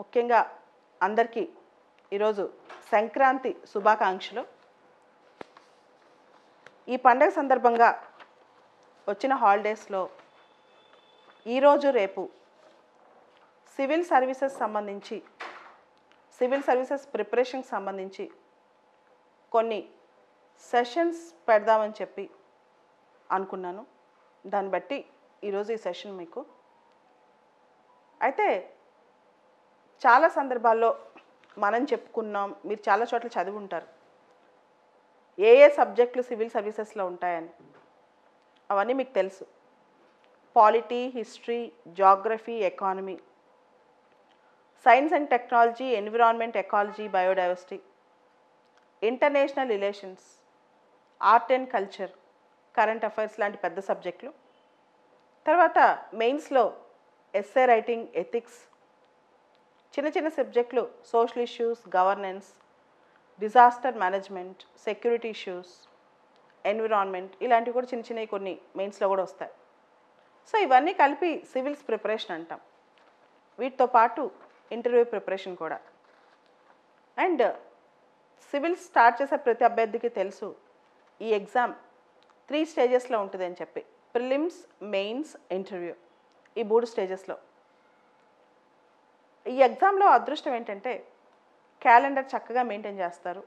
ముఖ్యంగా అందరికీ ఈరోజు సంక్రాంతి శుభాకాంక్షలు. ఈ పండగ సందర్భంగా వచ్చిన హాలిడేస్లో ఈరోజు రేపు సివిల్ సర్వీసెస్ ప్రిపరేషన్కి సంబంధించి కొన్ని సెషన్స్ పెడదామని చెప్పి అనుకున్నాను. దాన్ని బట్టి ఈరోజు ఈ సెషన్ మీకు అయితే చాలా సందర్భాల్లో మనం చెప్పుకున్నాం, మీరు చాలా చోట్ల చదివి ఉంటారు ఏ సబ్జెక్టులు సివిల్ సర్వీసెస్లో ఉంటాయని. అవన్నీ మీకు తెలుసు. Polity, history, geography, economy, science and technology, environment, ecology, biodiversity, international relations, art and culture, current affairs లాంటి పెద్ద సబ్జెక్టులు. తర్వాత మెయిన్స్లో ఎస్సే రైటింగ్, ఎథిక్స్, చిన్న చిన్న సబ్జెక్టులు social issues, governance, disaster management, security issues, environment, ఇలాంటివి కూడా చిన్న చిన్నవి కొన్ని మెయిన్స్లో కూడా వస్తాయి. సో ఇవన్నీ కలిపి సివిల్స్ ప్రిపరేషన్ అంటాం. వీటితో పాటు ఇంటర్వ్యూ ప్రిపరేషన్ కూడా. అండ్ సివిల్స్ స్టార్ట్ చేసే ప్రతి అభ్యర్థికి తెలుసు ఈ ఎగ్జామ్ 3 స్టేజెస్లో ఉంటుంది అని చెప్పి. ప్రిలిమ్స్, మెయిన్స్, ఇంటర్వ్యూ, ఈ 3 స్టేజెస్లో. ఈ ఎగ్జామ్లో అదృష్టం ఏంటంటే క్యాలెండర్ చక్కగా మెయింటైన్ చేస్తారు.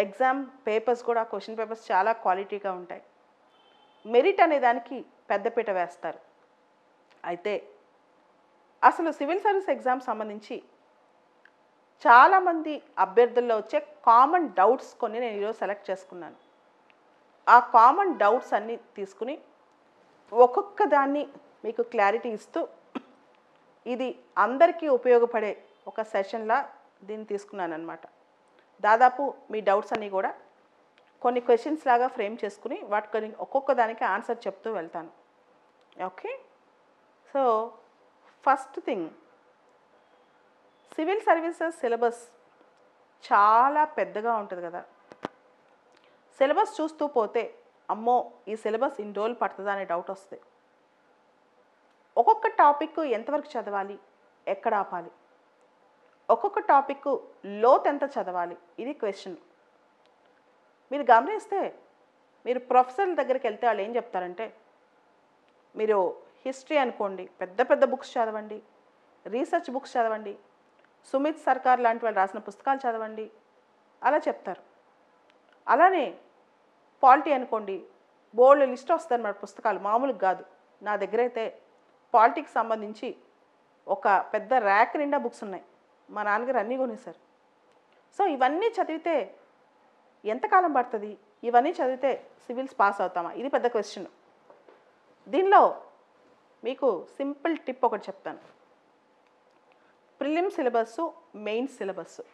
ఎగ్జామ్ పేపర్స్ కూడా, క్వశ్చన్ పేపర్స్ చాలా క్వాలిటీగా ఉంటాయి. మెరిట్ అనే దానికి పెద్దపీట వేస్తారు. అయితే అసలు సివిల్ సర్వీస్ ఎగ్జామ్ సంబంధించి చాలామంది అభ్యర్థుల్లో వచ్చే కామన్ డౌట్స్ కొన్ని నేను ఈరోజు సెలెక్ట్ చేసుకున్నాను. ఆ కామన్ డౌట్స్ అన్నీ తీసుకుని ఒక్కొక్క దాన్ని మీకు క్లారిటీ ఇస్తూ ఇది అందరికీ ఉపయోగపడే ఒక సెషన్లా దీన్ని తీసుకున్నాను అనమాట. దాదాపు మీ డౌట్స్ అన్నీ కూడా కొన్ని క్వశ్చన్స్ లాగా ఫ్రేమ్ చేసుకుని వాటికి ఒక్కొక్క దానికి ఆన్సర్ చెప్తూ వెళ్తాను. Okay, so first thing, civil services syllabus చాలా పెద్దగా ఉంటుంది కదా. సిలబస్ చూస్తూ పోతే అమ్మో ఈ సిలబస్ ఇన్ని రోజులు పడుతుందా అనే డౌట్ వస్తుంది. ఒక్కొక్క టాపిక్ ఎంతవరకు చదవాలి, ఎక్కడ ఆపాలి, ఒక్కొక్క టాపిక్ లోతు ఎంత చదవాలి, ఇది క్వశ్చన్. మీరు గమనిస్తే మీరు ప్రొఫెసర్ల దగ్గరికి వెళ్తే వాళ్ళు ఏం చెప్తారంటే, మీరు హిస్టరీ అనుకోండి, పెద్ద పెద్ద బుక్స్ చదవండి, రీసెర్చ్ బుక్స్ చదవండి, సుమిత్ సర్కార్ లాంటి వాళ్ళు రాసిన పుస్తకాలు చదవండి, అలా చెప్తారు. అలానే పాలిటీ అనుకోండి, బోల్డ్ లిస్ట్ వస్తుంది మన పుస్తకాలు, మామూలుగా కాదు. నా దగ్గర అయితే పాలిటిక్స్ సంబంధించి ఒక పెద్ద ర్యాక్ నిండా బుక్స్ ఉన్నాయి. మా నాన్నగారు అన్నీ కొనేశారు. సో ఇవన్నీ చదివితే ఎంతకాలం పడుతుంది, ఇవన్నీ చదివితే సివిల్స్ పాస్ అవుతామా, ఇది పెద్ద క్వశ్చన్. దీనిలో మీకు సింపుల్ టిప్ ఒకటి చెప్తాను. Prelim syllabus, main syllabus,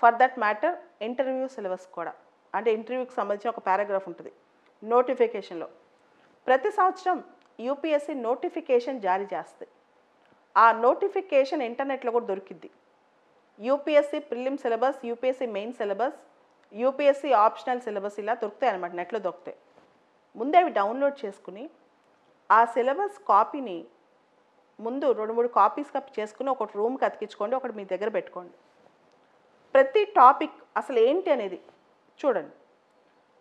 for that matter interview syllabus కూడా. అంటే ఇంటర్వ్యూకి సంబంధించి ఒక పారాగ్రాఫ్ ఉంటుంది నోటిఫికేషన్లో. ప్రతి సంవత్సరం యూపీఎస్సీ నోటిఫికేషన్ జారీ చేస్తుంది. ఆ నోటిఫికేషన్ ఇంటర్నెట్లో కూడా దొరికిద్ది. UPSC prelim syllabus, UPSC main syllabus, UPSC optional syllabus ఇలా దొరుకుతాయి అనమాట, నెట్లో దొరుకుతాయి. ముందే అవి డౌన్లోడ్ చేసుకుని ఆ సిలబస్ కాపీని ముందు 2-3 కాపీస్ చేసుకుని ఒకటి రూమ్కి అతికించుకోండి, ఒకటి మీ దగ్గర పెట్టుకోండి. ప్రతి టాపిక్ అసలు ఏంటి అనేది చూడండి.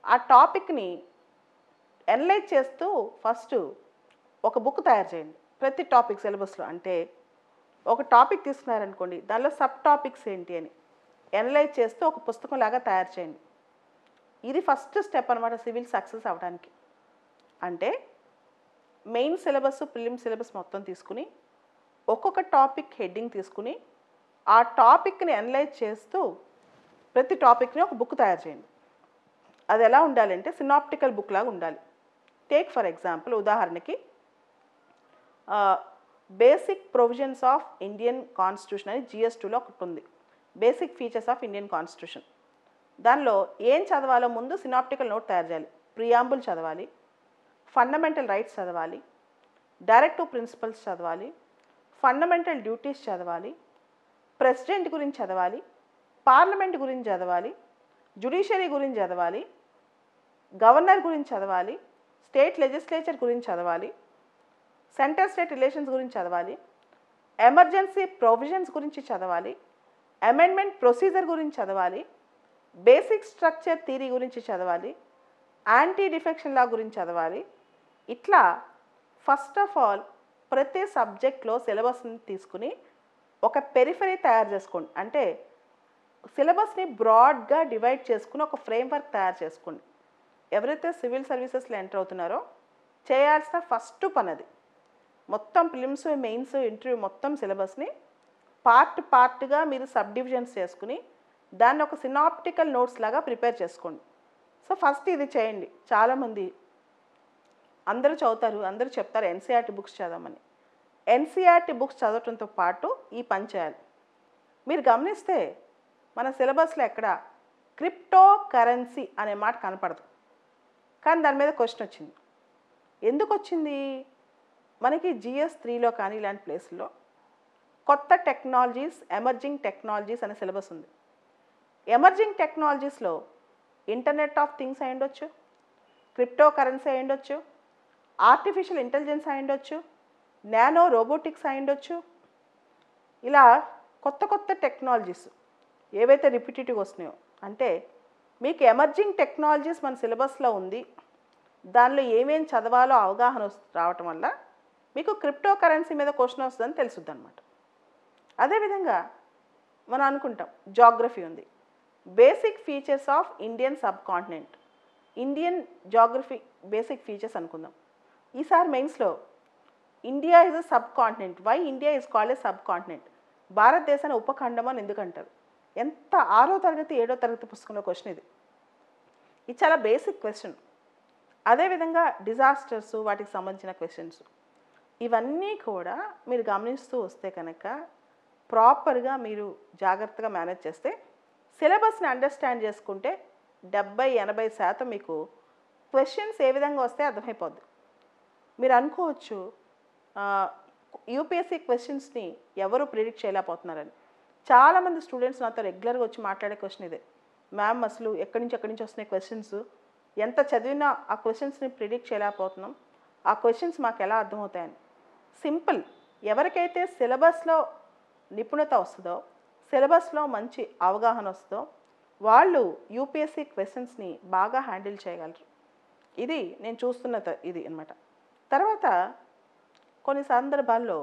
ఆ టాపిక్ని అనలైజ్ చేస్తూ ఫస్ట్ ఒక బుక్ తయారు చేయండి. ప్రతి టాపిక్ సిలబస్లో, అంటే ఒక టాపిక్ తీసుకున్నారనుకోండి, దానిలో సబ్ టాపిక్స్ ఏంటి అని అనలైజ్ చేస్తూ ఒక పుస్తకం లాగా తయారు చేయండి. ఇది ఫస్ట్ స్టెప్ అనమాట సివిల్ సక్సెస్ అవ్వడానికి. అంటే మెయిన్ సిలబస్, ప్రిలిమ్ సిలబస్ మొత్తం తీసుకుని ఒక్కొక్క టాపిక్ హెడ్డింగ్ తీసుకుని ఆ టాపిక్ని అనలైజ్ చేస్తూ ప్రతి టాపిక్ని ఒక బుక్ తయారు చేయండి. అది ఎలా ఉండాలంటే సినాప్టికల్ బుక్ లాగా ఉండాలి. టేక్ ఫర్ ఎగ్జాంపుల్, ఉదాహరణకి basic provisions of Indian constitution అని GS2లో ఒకటి ఉంది. Basic features of Indian constitution. దానిలో ఏం చదవాలో ముందు సినాప్టికల్ నోట్ తయారు చేయాలి. ప్రియాంబుల్ చదవాలి, ఫండమెంటల్ రైట్స్ చదవాలి, డైరెక్టివ్ ప్రిన్సిపల్స్ చదవాలి, ఫండమెంటల్ డ్యూటీస్ చదవాలి, ప్రెసిడెంట్ గురించి చదవాలి, పార్లమెంట్ గురించి చదవాలి, జ్యుడిషియరీ గురించి చదవాలి, గవర్నర్ గురించి చదవాలి, స్టేట్ లెజిస్లేచర్ గురించి చదవాలి, సెంటర్ స్టేట్ రిలేషన్స్ గురించి చదవాలి, ఎమర్జెన్సీ ప్రొవిజన్స్ గురించి చదవాలి, అమెండ్మెంట్ ప్రొసీజర్ గురించి చదవాలి, బేసిక్ స్ట్రక్చర్ థియరీ గురించి చదవాలి, యాంటీ డిఫెక్షన్ లా గురించి చదవాలి. ఇట్లా ఫస్ట్ ఆఫ్ ఆల్ ప్రతి సబ్జెక్ట్లో సిలబస్ని తీసుకుని ఒక పెరిఫరీ తయారు చేసుకోండి. అంటే సిలబస్ని బ్రాడ్గా డివైడ్ చేసుకుని ఒక ఫ్రేమ్వర్క్ తయారు చేసుకోండి. ఎవరైతే సివిల్ సర్వీసెస్లో ఎంటర్ అవుతున్నారో చేయాల్సిన ఫస్ట్ పని అది. మొత్తం ప్రిలిమ్స్, మెయిన్స్, ఇంటర్వ్యూ మొత్తం సిలబస్ని పార్ట్గా మీరు సబ్ డివిజన్స్ చేసుకుని దాన్ని ఒక సినాప్టికల్ నోట్స్ లాగా ప్రిపేర్ చేసుకోండి. సో ఫస్ట్ ఇది చేయండి. చాలామంది అందరూ చదువుతారు, అందరూ చెప్తారు ఎన్సీఆర్టీ బుక్స్ చదవమని. ఎన్సీఆర్టీ బుక్స్ చదవటంతో పాటు ఈ పని చేయాలి. మీరు గమనిస్తే మన సిలబస్లో ఎక్కడ క్రిప్టో కరెన్సీ అనే మాట కనపడదు, కానీ దాని మీద క్వశ్చన్ వచ్చింది. ఎందుకు వచ్చింది? మనకి GS 3లో కానీ ఇలాంటి ప్లేస్లో కొత్త టెక్నాలజీస్, ఎమర్జింగ్ టెక్నాలజీస్ అనే సిలబస్ ఉంది. ఎమర్జింగ్ టెక్నాలజీస్లో ఇంటర్నెట్ ఆఫ్ థింగ్స్ అయి ఉండొచ్చు, క్రిప్టో కరెన్సీ అయి ఉండొచ్చు, ఆర్టిఫిషియల్ ఇంటెలిజెన్స్ అయి ఉండొచ్చు, నానో రోబోటిక్స్ అయి ఉండొచ్చు. ఇలా కొత్త కొత్త టెక్నాలజీస్ ఏవైతే రిపిటేటివ్గా వస్తున్నాయో, అంటే మీకు ఎమర్జింగ్ టెక్నాలజీస్ మన సిలబస్లో ఉంది, దానిలో ఏమేం చదవాలో అవగాహన రావటం వల్ల మీకు క్రిప్టో కరెన్సీ మీద క్వశ్చన్ వస్తుందని తెలుసుద్ది అనమాట. అదేవిధంగా మనం అనుకుంటాం జాగ్రఫీ ఉంది, basic features of Indian subcontinent, Indian geography basic features అనుకుందాం. ఈసారి మెయిన్స్లో India is a subcontinent, why India is called a subcontinent, భారతదేశాన్ని ఉపఖండం అని ఎందుకంటారు? ఎంత 6వ తరగతి 7వ తరగతి పుస్తకంలో క్వశ్చన్ ఇది. ఇది చాలా బేసిక్ క్వశ్చన్. అదేవిధంగా డిజాస్టర్స్, వాటికి సంబంధించిన క్వశ్చన్స్, ఇవన్నీ కూడా మీరు గమనిస్తూ వస్తే కనుక ప్రాపర్గా మీరు జాగ్రత్తగా మేనేజ్ చేస్తే సిలబస్ని అండర్స్టాండ్ చేసుకుంటే 70-80% మీకు క్వశ్చన్స్ ఏ విధంగా వస్తే అర్థమైపోద్ది. మీరు అనుకోవచ్చు యూపీఎస్సీ క్వశ్చన్స్ని ఎవరు ప్రిడిక్ట్ చేయలేకపోతున్నారని. చాలామంది స్టూడెంట్స్ నాతో రెగ్యులర్గా వచ్చి మాట్లాడే క్వశ్చన్ ఇదే, మ్యామ్ అసలు ఎక్కడి నుంచి వస్తున్నాయి క్వశ్చన్స్, ఎంత చదివినా ఆ క్వశ్చన్స్ని ప్రిడిక్ట్ చేయలేకపోతున్నాం, ఆ క్వశ్చన్స్ మాకు ఎలా అర్థమవుతాయని. సింపుల్, ఎవరికైతే సిలబస్లో నిపుణత వస్తుందో, సిలబస్లో మంచి అవగాహన వస్తుందో వాళ్ళు యూపీఎస్సీ క్వశ్చన్స్ని బాగా హ్యాండిల్ చేయగలరు. ఇది నేను చూస్తున్న ఇది అన్నమాట. తర్వాత కొన్ని సందర్భాల్లో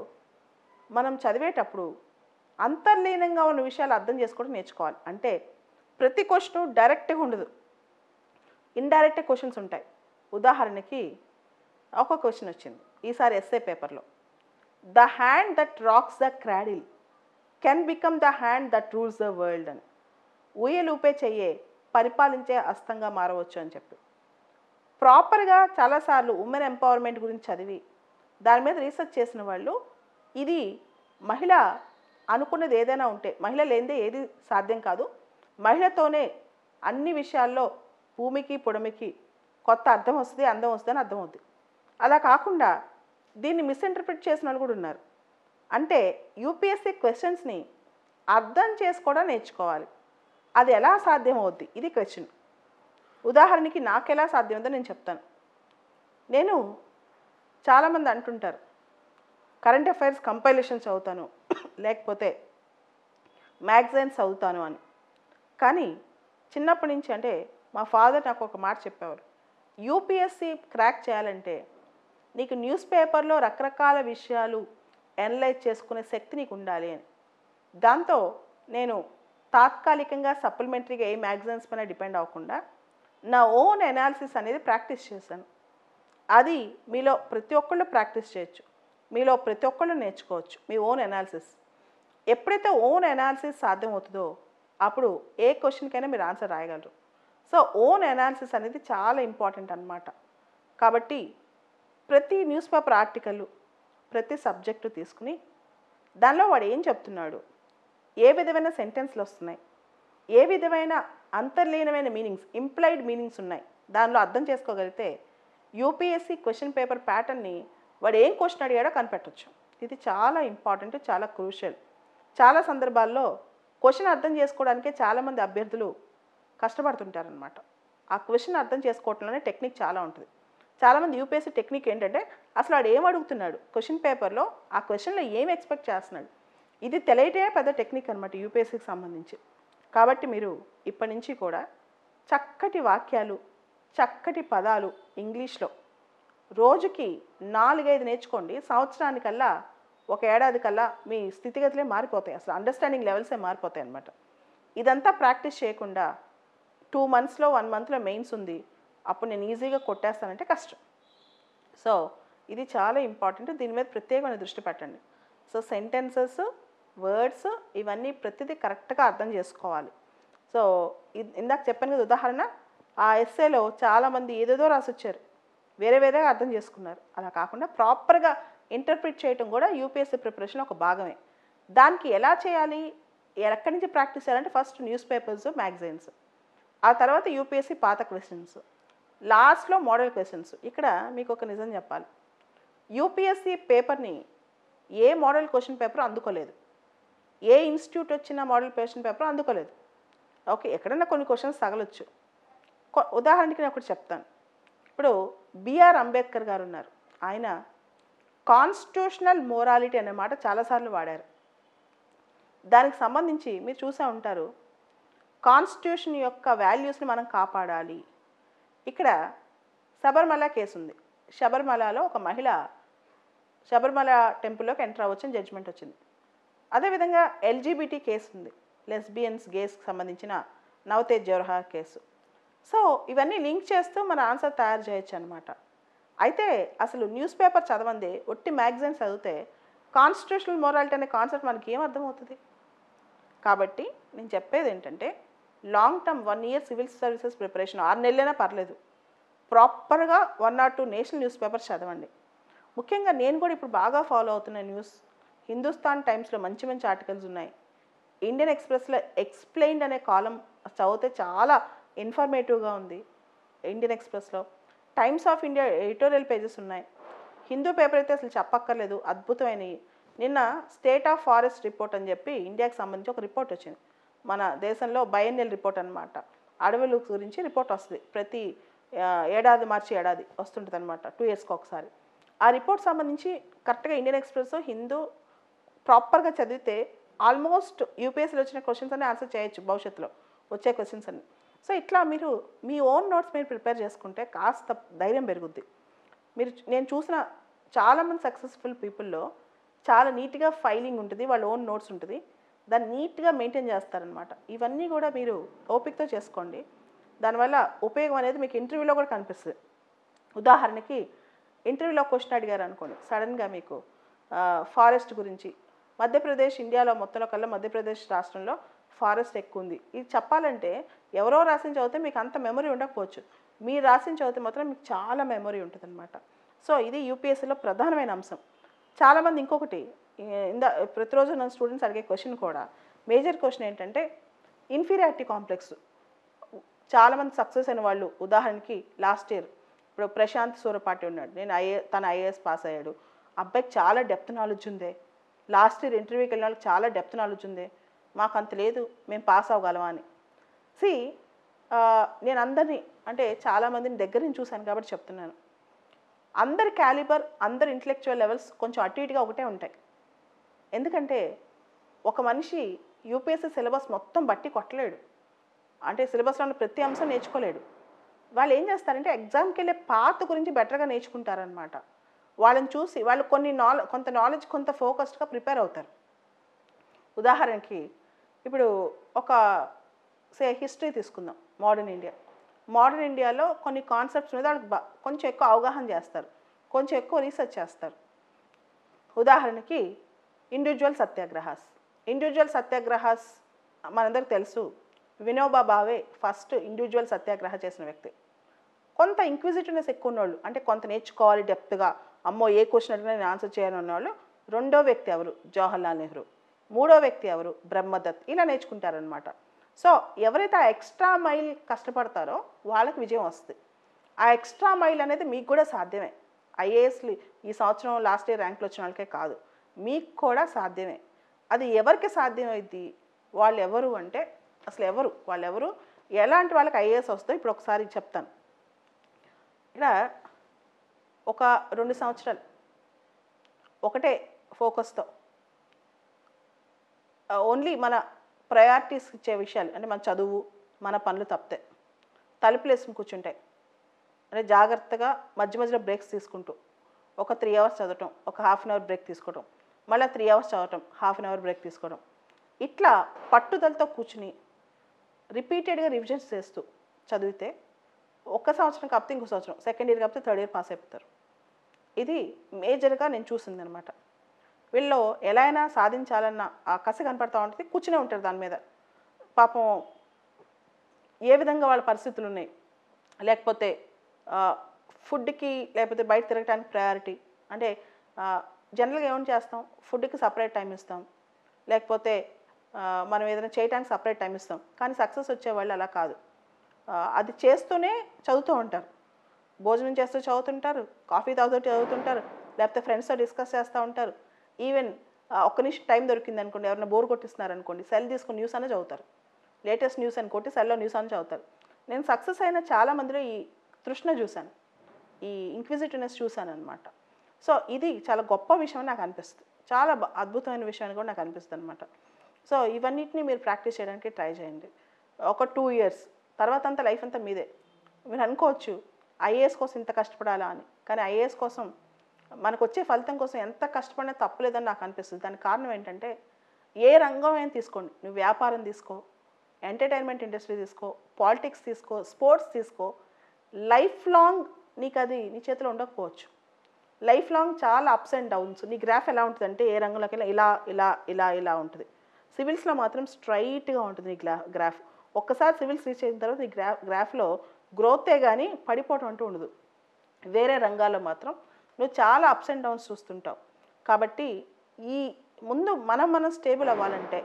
మనం చదివేటప్పుడు అంతర్లీనంగా ఉన్న విషయాలు అర్థం చేసుకోవడం నేర్చుకోవాలి. అంటే ప్రతి క్వశ్చన్ డైరెక్ట్గా ఉండదు, ఇండైరెక్ట్ క్వశ్చన్స్ ఉంటాయి. ఉదాహరణకి ఒక క్వశ్చన్ వచ్చింది ఈసారి ఎస్ఏ పేపర్లో, the hand that rocks the cradle can become the hand that rules the world అని. ఊయలూపే చెయ్యే పరిపాలించే హస్తంగా మారవచ్చు అని చెప్పి ప్రాపర్గా చాలాసార్లు ఉమెన్ ఎంపవర్మెంట్ గురించి చదివి దాని మీద రీసెర్చ్ చేసిన వాళ్ళు ఇది మహిళ అనుకున్నది ఏదైనా ఉంటే, మహిళ లేనిదే ఏది సాధ్యం కాదు, మహిళతోనే అన్ని విషయాల్లో భూమికి పొడమికి కొత్త అర్థం వస్తుంది, అందం వస్తుంది అని అర్థమవుతుంది. అలా కాకుండా దీన్ని మిస్ఇంటర్ప్రిట్ చేసిన వాళ్ళు కూడా ఉన్నారు. అంటే యూపీఎస్సీ క్వశ్చన్స్ని అర్థం చేసుకోవడం నేర్చుకోవాలి. అది ఎలా సాధ్యం అవుద్ది, ఇది క్వశ్చన్. ఉదాహరణకి నాకు ఎలా సాధ్యమవుతుందో నేను చెప్తాను. నేను చాలామంది అంటుంటారు కరెంట్ అఫైర్స్ కంపైలేషన్స్ చదువుతాను, లేకపోతే మ్యాగజైన్స్ చదువుతాను అని. కానీ చిన్నప్పటి నుంచి అంటే మా ఫాదర్ నాకు ఒక మాట చెప్పేవారు, యూపీఎస్సీ క్రాక్ చేయాలంటే నీకు న్యూస్ పేపర్లో రకరకాల విషయాలు అనలైజ్ చేసుకునే శక్తి నీకు ఉండాలి అని. దాంతో నేను తాత్కాలికంగా సప్లిమెంటరీగా ఏ మ్యాగజైన్స్ పైన డిపెండ్ అవ్వకుండా నా ఓన్ అనాలిసిస్ అనేది ప్రాక్టీస్ చేశాను. అది మీలో ప్రతి ఒక్కళ్ళు ప్రాక్టీస్ చేయొచ్చు, మీలో ప్రతి ఒక్కళ్ళు నేర్చుకోవచ్చు మీ ఓన్ అనాలిసిస్. ఎప్పుడైతే ఓన్ అనాలిసిస్ సాధ్యమవుతుందో అప్పుడు ఏ క్వశ్చన్కైనా మీరు ఆన్సర్ రాయగలరు. సో ఓన్ అనాలిసిస్ అనేది చాలా ఇంపార్టెంట్ అన్నమాట. కాబట్టి ప్రతి న్యూస్ పేపర్ ఆర్టికల్, ప్రతి సబ్జెక్టు తీసుకుని దానిలో వాడు ఏం చెప్తున్నాడు, ఏ విధమైన సెంటెన్స్లు వస్తున్నాయి, ఏ విధమైన అంతర్లీనమైన మీనింగ్స్, ఇంప్లైడ్ మీనింగ్స్ ఉన్నాయి, దానిలో అర్థం చేసుకోగలిగితే యూపీఎస్సీ క్వశ్చన్ పేపర్ ప్యాటర్న్ని వాడు ఏం క్వశ్చన్ అడిగాడో కనిపెట్టవచ్చు. ఇది చాలా ఇంపార్టెంట్, చాలా క్రూషియల్. చాలా సందర్భాల్లో క్వశ్చన్ అర్థం చేసుకోవడానికే చాలామంది అభ్యర్థులు కష్టపడుతుంటారనమాట. ఆ క్వశ్చన్ అర్థం చేసుకోవటంలోనే టెక్నిక్ చాలా ఉంటుంది. చాలామంది యూపీఎస్సీ టెక్నిక్ ఏంటంటే అసలు వాడు ఏం అడుగుతున్నాడు క్వశ్చన్ పేపర్లో, ఆ క్వశ్చన్లో ఏం ఎక్స్పెక్ట్ చేస్తున్నాడు, ఇది తెలియటే పెద్ద టెక్నిక్ అనమాట యూపీఎస్సీకి సంబంధించి. కాబట్టి మీరు ఇప్పటి నుంచి కూడా చక్కటి వాక్యాలు, చక్కటి పదాలు ఇంగ్లీష్లో రోజుకి 4-5 నేర్చుకోండి. సంవత్సరానికల్లా, ఒక ఏడాది కల్లా మీ స్థితిగతులే మారిపోతాయి, అసలు అండర్స్టాండింగ్ లెవెల్సే మారిపోతాయి అన్నమాట. ఇదంతా ప్రాక్టీస్ చేయకుండా 2 మంత్స్లో 1 మంత్లో మెయిన్స్ ఉంది, అప్పుడు నేను ఈజీగా కొట్టేస్తానంటే కష్టం. సో ఇది చాలా ఇంపార్టెంట్, దీని మీద ప్రత్యేకమైన దృష్టి పెట్టండి. సో సెంటెన్సెస్, వర్డ్స్ ఇవన్నీ ప్రతిదీ కరెక్ట్గా అర్థం చేసుకోవాలి. సో ఇందాక చెప్పాను కదా ఉదాహరణ, ఆ ఎస్సేలో చాలామంది ఏదేదో రాసి వచ్చారు, వేరే వేరేగా అర్థం చేసుకున్నారు. అలా కాకుండా ప్రాపర్గా ఇంటర్ప్రిట్ చేయటం కూడా యూపీఎస్సీ ప్రిపరేషన్ ఒక భాగమే. దానికి ఎలా చేయాలి, ఎక్కడి నుంచి ప్రాక్టీస్ చేయాలంటే ఫస్ట్ న్యూస్ పేపర్స్, మ్యాగజైన్స్, ఆ తర్వాత యూపీఎస్సీ పాత క్వశ్చన్స్, లాస్ట్లో మోడల్ క్వశ్చన్స్. ఇక్కడ మీకు ఒక నిజం చెప్పాలి, యూపీఎస్సీ పేపర్ని ఏ మోడల్ క్వశ్చన్ పేపర్ అందుకోలేదు, ఏ ఇన్స్టిట్యూట్ వచ్చిన మోడల్ క్వశ్చన్ పేపర్ అందుకోలేదు. ఓకే, ఎక్కడైనా కొన్ని క్వశ్చన్స్ తగలొచ్చు. ఉదాహరణకి నేను ఒకటి చెప్తాను. ఇప్పుడు బిఆర్ అంబేద్కర్ గారు ఉన్నారు, ఆయన కాన్స్టిట్యూషనల్ మోరాలిటీ అనే మాట చాలాసార్లు వాడారు. దానికి సంబంధించి మీరు చూసే ఉంటారు, కాన్స్టిట్యూషన్ యొక్క వాల్యూస్ని మనం కాపాడాలి. ఇక్కడ శబరిమల కేసు ఉంది, శబరిమలలో ఒక మహిళ శబరిమల టెంపుల్లోకి ఎంటర్ అవ్వచ్చని జడ్జిమెంట్ వచ్చింది. అదేవిధంగా ఎల్జీబీటీ కేసు ఉంది, లెస్బియన్స్, గేస్కి సంబంధించిన నవతేజ్ జవహర్ కేసు. సో ఇవన్నీ లింక్ చేస్తూ మన ఆన్సర్ తయారు చేయొచ్చు అనమాట. అయితే అసలు న్యూస్ పేపర్ చదవండి, ఒట్టి మ్యాగజైన్స్ చదివితే కాన్స్టిట్యూషనల్ మోరాలిటీ అనే కాన్సెప్ట్ మనకి ఏం అర్థమవుతుంది. కాబట్టి నేను చెప్పేది ఏంటంటే long term 1 year civil services preparation, 6 నెలలైనా పర్లేదు, ప్రాపర్గా 1 or 2 నేషనల్ న్యూస్ పేపర్స్ చదవండి. ముఖ్యంగా నేను కూడా ఇప్పుడు బాగా ఫాలో అవుతున్న న్యూస్, హిందుస్థాన్ టైమ్స్లో మంచి మంచి ఆర్టికల్స్ ఉన్నాయి, ఇండియన్ ఎక్స్ప్రెస్లో ఎక్స్ప్లెయిన్డ్ అనే కాలం చదివితే చాలా ఇన్ఫర్మేటివ్గా ఉంది, ఇండియన్ ఎక్స్ప్రెస్లో times of India editorial pages ఉన్నాయి, హిందూ పేపర్ అయితే అసలు చెప్పక్కర్లేదు, అద్భుతమైనవి. నిన్న స్టేట్ ఆఫ్ ఫారెస్ట్ రిపోర్ట్ అని చెప్పి ఇండియాకి సంబంధించి ఒక రిపోర్ట్ వచ్చింది, మన దేశంలో బయన్నియల్ రిపోర్ట్ అనమాట, అడవుల గురించి రిపోర్ట్ వస్తుంది, ప్రతి ఏడాది మార్చి ఏడాది వస్తుంటుంది అనమాట, 2 yearsకి ఒకసారి. ఆ రిపోర్ట్ సంబంధించి కరెక్ట్గా ఇండియన్ ఎక్స్ప్రెస్, హిందూ ప్రాపర్గా చదివితే ఆల్మోస్ట్ యూపీఎస్సీలో వచ్చిన క్వశ్చన్స్ అన్ని ఆన్సర్ చేయొచ్చు, భవిష్యత్తులో వచ్చే క్వశ్చన్స్ అన్ని. సో ఇట్లా మీరు మీ ఓన్ నోట్స్ మీరు ప్రిపేర్ చేసుకుంటే కాస్త ధైర్యం పెరుగుద్ది. నేను చూసిన చాలామంది సక్సెస్ఫుల్ పీపుల్లో చాలా నీట్గా ఫైలింగ్ ఉంటుంది, వాళ్ళ ఓన్ నోట్స్ ఉంటుంది, దాన్ని నీట్గా మెయింటైన్ చేస్తారనమాట. ఇవన్నీ కూడా మీరు ఓపికతో చేసుకోండి, దానివల్ల ఉపయోగం అనేది మీకు ఇంటర్వ్యూలో కూడా కనిపిస్తుంది. ఉదాహరణకి ఇంటర్వ్యూలో క్వశ్చన్ అడిగారు అనుకోండి, సడన్గా మీకు ఫారెస్ట్ గురించి, మధ్యప్రదేశ్ ఇండియాలో మొత్తంలో కల్లా మధ్యప్రదేశ్ రాష్ట్రంలో ఫారెస్ట్ ఎక్కువ ఉంది, ఇది చెప్పాలంటే ఎవరో రాసిన చదివితే మీకు అంత మెమరీ ఉండకపోవచ్చు, మీరు రాసిన చదివితే మాత్రం మీకు చాలా మెమరీ ఉంటుంది అనమాట. సో ఇది యూపీఎస్సీలో ప్రధానమైన అంశం. చాలామంది ఇంకొకటి, ప్రతిరోజు నా స్టూడెంట్స్ అడిగే క్వశ్చన్ కూడా మేజర్ క్వశ్చన్ ఏంటంటే ఇన్ఫీరియారిటీ కాంప్లెక్స్. చాలామంది సక్సెస్ అయిన వాళ్ళు, ఉదాహరణకి లాస్ట్ ఇయర్ ఇప్పుడు ప్రశాంత్ సూరపాటి ఉన్నాడు, తన ఐఏఎస్ పాస్ అయ్యాడు, అబ్బాయికి చాలా డెప్త్ నాలెడ్జ్ ఉంది, లాస్ట్ ఇయర్ ఇంటర్వ్యూకి వెళ్ళిన వాళ్ళకి చాలా డెప్త్ నాలెడ్జ్ ఉంది, మాకు అంత లేదు, మేము పాస్ అవ్వగలమా అని. నేను అందరినీ అంటే చాలామందిని దగ్గర నుంచి చూశాను కాబట్టి చెప్తున్నాను, అందరి క్యాలిబర్, అందరి ఇంటలెక్చువల్ లెవెల్స్ కొంచెం అటు ఇటుగా ఒకటే ఉంటాయి. ఎందుకంటే ఒక మనిషి యూపీఎస్సీ సిలబస్ మొత్తం బట్టి కొట్టలేడు, అంటే సిలబస్లో ఉన్న ప్రతి అంశం నేర్చుకోలేడు. వాళ్ళు ఏం చేస్తారంటే ఎగ్జామ్కి వెళ్ళే పాత గురించి బెటర్గా నేర్చుకుంటారనమాట. వాళ్ళని చూసి వాళ్ళు కొంత నాలెడ్జ్, కొంత ఫోకస్డ్గా ప్రిపేర్ అవుతారు. ఉదాహరణకి ఇప్పుడు ఒక హిస్టరీ తీసుకుందాం, మోడర్న్ ఇండియాలో కొన్ని కాన్సెప్ట్స్ మీద వాళ్ళకి కొంచెం ఎక్కువ అవగాహన చేస్తారు, కొంచెం ఎక్కువ రీసెర్చ్ చేస్తారు. ఉదాహరణకి ఇండివిజువల్ సత్యాగ్రహాస్ మనందరికి తెలుసు, వినోబా భావే ఫస్ట్ ఇండివిజువల్ సత్యాగ్రహ చేసిన వ్యక్తి. కొంత ఇంక్విజిటివ్నెస్ ఎక్కువ ఉన్నవాళ్ళు, అంటే కొంత నేర్చుకోవాలి డెప్త్గా, అమ్మో ఏ క్వశ్చన్ అడిగినా నేను ఆన్సర్ చేయాలని ఉన్నవాళ్ళు, రెండో వ్యక్తి ఎవరు, జవహర్లాల్ నెహ్రూ, మూడో వ్యక్తి ఎవరు, బ్రహ్మదత్, ఇలా నేర్చుకుంటారనమాట. సో ఎవరైతే ఆ ఎక్స్ట్రా మైల్ కష్టపడతారో వాళ్ళకి విజయం వస్తుంది. ఆ ఎక్స్ట్రా మైల్ అనేది మీకు కూడా సాధ్యమే. ఐఏఎస్లు ఈ సంవత్సరం లాస్ట్ ఇయర్ ర్యాంకులు వచ్చిన వాళ్ళకే కాదు, మీకు కూడా సాధ్యమే. అది ఎవరికి సాధ్యమైంది, వాళ్ళు ఎవరు అంటే అసలు వాళ్ళెవరు, ఎలాంటి వాళ్ళకి ఐఏఎస్ వస్తుందో ఇప్పుడు ఒకసారి చెప్తాను. ఇక్కడ ఒక 2 సంవత్సరాలు ఒకటే ఫోకస్తో ఓన్లీ మన ప్రయారిటీస్ ఇచ్చే విషయాలు అంటే మన చదువు మన పనులు తప్పితే తలుపులు వేసుకుని కూర్చుంటాయి. అంటే జాగ్రత్తగా మధ్య మధ్యలో బ్రేక్స్ తీసుకుంటూ ఒక 3 అవర్స్ చదవటం, ఒక హాఫ్ అన్ అవర్ బ్రేక్ తీసుకోవడం, మళ్ళీ 3 అవర్స్ చదవటం, హాఫ్ అన్ అవర్ బ్రేక్ తీసుకోవడం, ఇట్లా పట్టుదలతో కూర్చుని రిపీటెడ్గా రివిజన్స్ చేస్తూ చదివితే ఒక్క సంవత్సరం కాకపోతే ఇంకో సంవత్సరం, సెకండ్ ఇయర్ కాకపోతే థర్డ్ ఇయర్ పాస్ అయిపోతారు. ఇది మేజర్గా నేను చూసింది అనమాట. వీళ్ళు ఎలా అయినా సాధించాలన్న ఆ కసి కనపడతా ఉంటుంది, కూర్చునే ఉంటారు దాని మీద. పాపం ఏ విధంగా వాళ్ళ పరిస్థితులు ఉన్నాయి, లేకపోతే ఫుడ్కి లేకపోతే బయట తిరగడానికి ప్రయారిటీ అంటే జనరల్గా ఏమైనా చేస్తాం, ఫుడ్కి సపరేట్ టైం ఇస్తాం, లేకపోతే మనం ఏదైనా చేయడానికి సపరేట్ టైం ఇస్తాం. కానీ సక్సెస్ వచ్చేవాళ్ళు అలా కాదు, అది చేస్తూనే చదువుతూ ఉంటారు. భోజనం చేస్తూ చదువుతుంటారు, కాఫీ తాగుతూ చదువుతుంటారు, లేకపోతే ఫ్రెండ్స్తో డిస్కస్ చేస్తూ ఉంటారు. ఈవెన్ ఒక్క నిమిషం టైం దొరికింది అనుకోండి, ఎవరైనా బోర్ కొట్టిస్తున్నారు అనుకోండి, సెల్ తీసుకుని న్యూస్ అనే చదువుతారు. లేటెస్ట్ న్యూస్ అని కొట్టి సెల్లో న్యూస్ అని చదువుతారు. నేను సక్సెస్ అయిన చాలామందిలో ఈ తృష్ణ చూశాను, ఈ ఇంక్విజిటివ్నెస్ చూశాను అనమాట. సో ఇది చాలా గొప్ప విషయం అని నాకు అనిపిస్తుంది, చాలా అద్భుతమైన విషయం అని కూడా నాకు అనిపిస్తుంది అనమాట. సో ఇవన్నిటిని మీరు ప్రాక్టీస్ చేయడానికి ట్రై చేయండి. ఒక 2 ఇయర్స్ తర్వాత అంతా లైఫ్ అంతా మీదే. మీరు అనుకోవచ్చు ఐఏఎస్ కోసం ఇంత కష్టపడాలా అని, కానీ ఐఏఎస్ కోసం మనకు వచ్చే ఫలితం కోసం ఎంత కష్టపడినా తప్పులేదని నాకు అనిపిస్తుంది. దానికి కారణం ఏంటంటే ఏ రంగం అయినా తీసుకోండి, నువ్వు వ్యాపారం తీసుకో, ఎంటర్టైన్మెంట్ ఇండస్ట్రీ తీసుకో, పాలిటిక్స్ తీసుకో, స్పోర్ట్స్ తీసుకో, లైఫ్ లాంగ్ నీకు అది నీ చేతిలో ఉండకపోవచ్చు. లైఫ్ లాంగ్ చాలా అప్స్ అండ్ డౌన్స్. నీ గ్రాఫ్ ఎలా ఉంటుంది అంటే ఏ రంగంలోకి వెళ్ళినా ఇలా ఇలా ఇలా ఇలా ఉంటుంది. సివిల్స్లో మాత్రం స్ట్రైట్గా ఉంటుంది నీ గ్రాఫ్. ఒక్కసారి సివిల్స్ రీచ్ అయిన తర్వాత నీ గ్రాఫ్లో గ్రోతే కానీ పడిపోవటం అంటూ ఉండదు. వేరే రంగాల్లో మాత్రం నువ్వు చాలా అప్స్ అండ్ డౌన్స్ చూస్తుంటావు. కాబట్టి ఈ ముందు మనం స్టేబుల్ అవ్వాలంటే,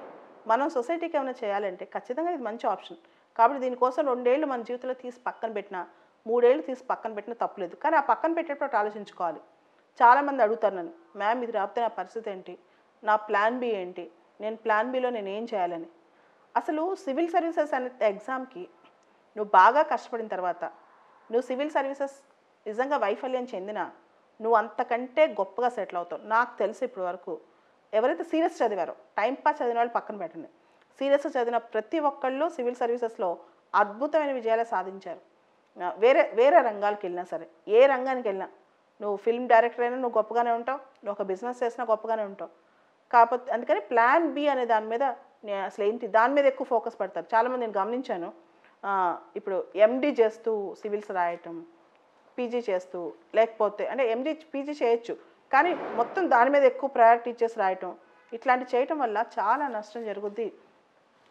మనం సొసైటీకి ఏమైనా చేయాలంటే ఖచ్చితంగా ఇది మంచి ఆప్షన్. కాబట్టి దీనికోసం 2 ఏళ్ళు మన జీవితంలో తీసి పక్కన పెట్టినా, 3 ఏళ్ళు తీసి పక్కన పెట్టినా తప్పులేదు. కానీ ఆ పక్కన పెట్టేటప్పుడు ఆలోచించుకోవాలి. చాలామంది అడుగుతారు నన్ను, మ్యామ్ ఇది రాకపోతే నా పరిస్థితి ఏంటి, నా ప్లాన్ బి ఏంటి, నేను ప్లాన్ బిలో నేను ఏం చేయాలని. అసలు సివిల్ సర్వీసెస్ అనే ఎగ్జామ్కి నువ్వు బాగా కష్టపడిన తర్వాత, నువ్వు సివిల్ సర్వీసెస్ నిజంగా వైఫల్యం చెందినా నువ్వు అంతకంటే గొప్పగా సెటిల్ అవుతావు. నాకు తెలిసి ఇప్పటి వరకు ఎవరైతే సీరియస్ చదివారో, టైంపాస్ చదివిన వాళ్ళు పక్కన పెట్టండి, సీరియస్గా చదివిన ప్రతి ఒక్కళ్ళు సివిల్ సర్వీసెస్లో అద్భుతమైన విజయాలు సాధించారు. వేరే వేరే రంగాలకు వెళ్ళినా సరే, ఏ రంగానికి వెళ్ళినా, నువ్వు ఫిల్మ్ డైరెక్టర్ అయినా నువ్వు గొప్పగానే ఉంటావు, నువ్వు ఒక బిజినెస్ చేసినా గొప్పగానే ఉంటావు. కాకపోతే అందుకని ప్లాన్ బి అనే దాని మీద అసలు ఏంటి దాని మీద ఎక్కువ ఫోకస్ పెడతారు చాలామంది. నేను గమనించాను, ఇప్పుడు ఎండి చేస్తూ సివిల్స్ రాయటం, పీజీ చేస్తూ, లేకపోతే అంటే ఎండి పీజీ చేయొచ్చు కానీ మొత్తం దాని మీద ఎక్కువ ప్రయారిటీ ఇచ్చేసి రాయటం, ఇట్లాంటి చేయటం వల్ల చాలా నష్టం జరుగుద్ది.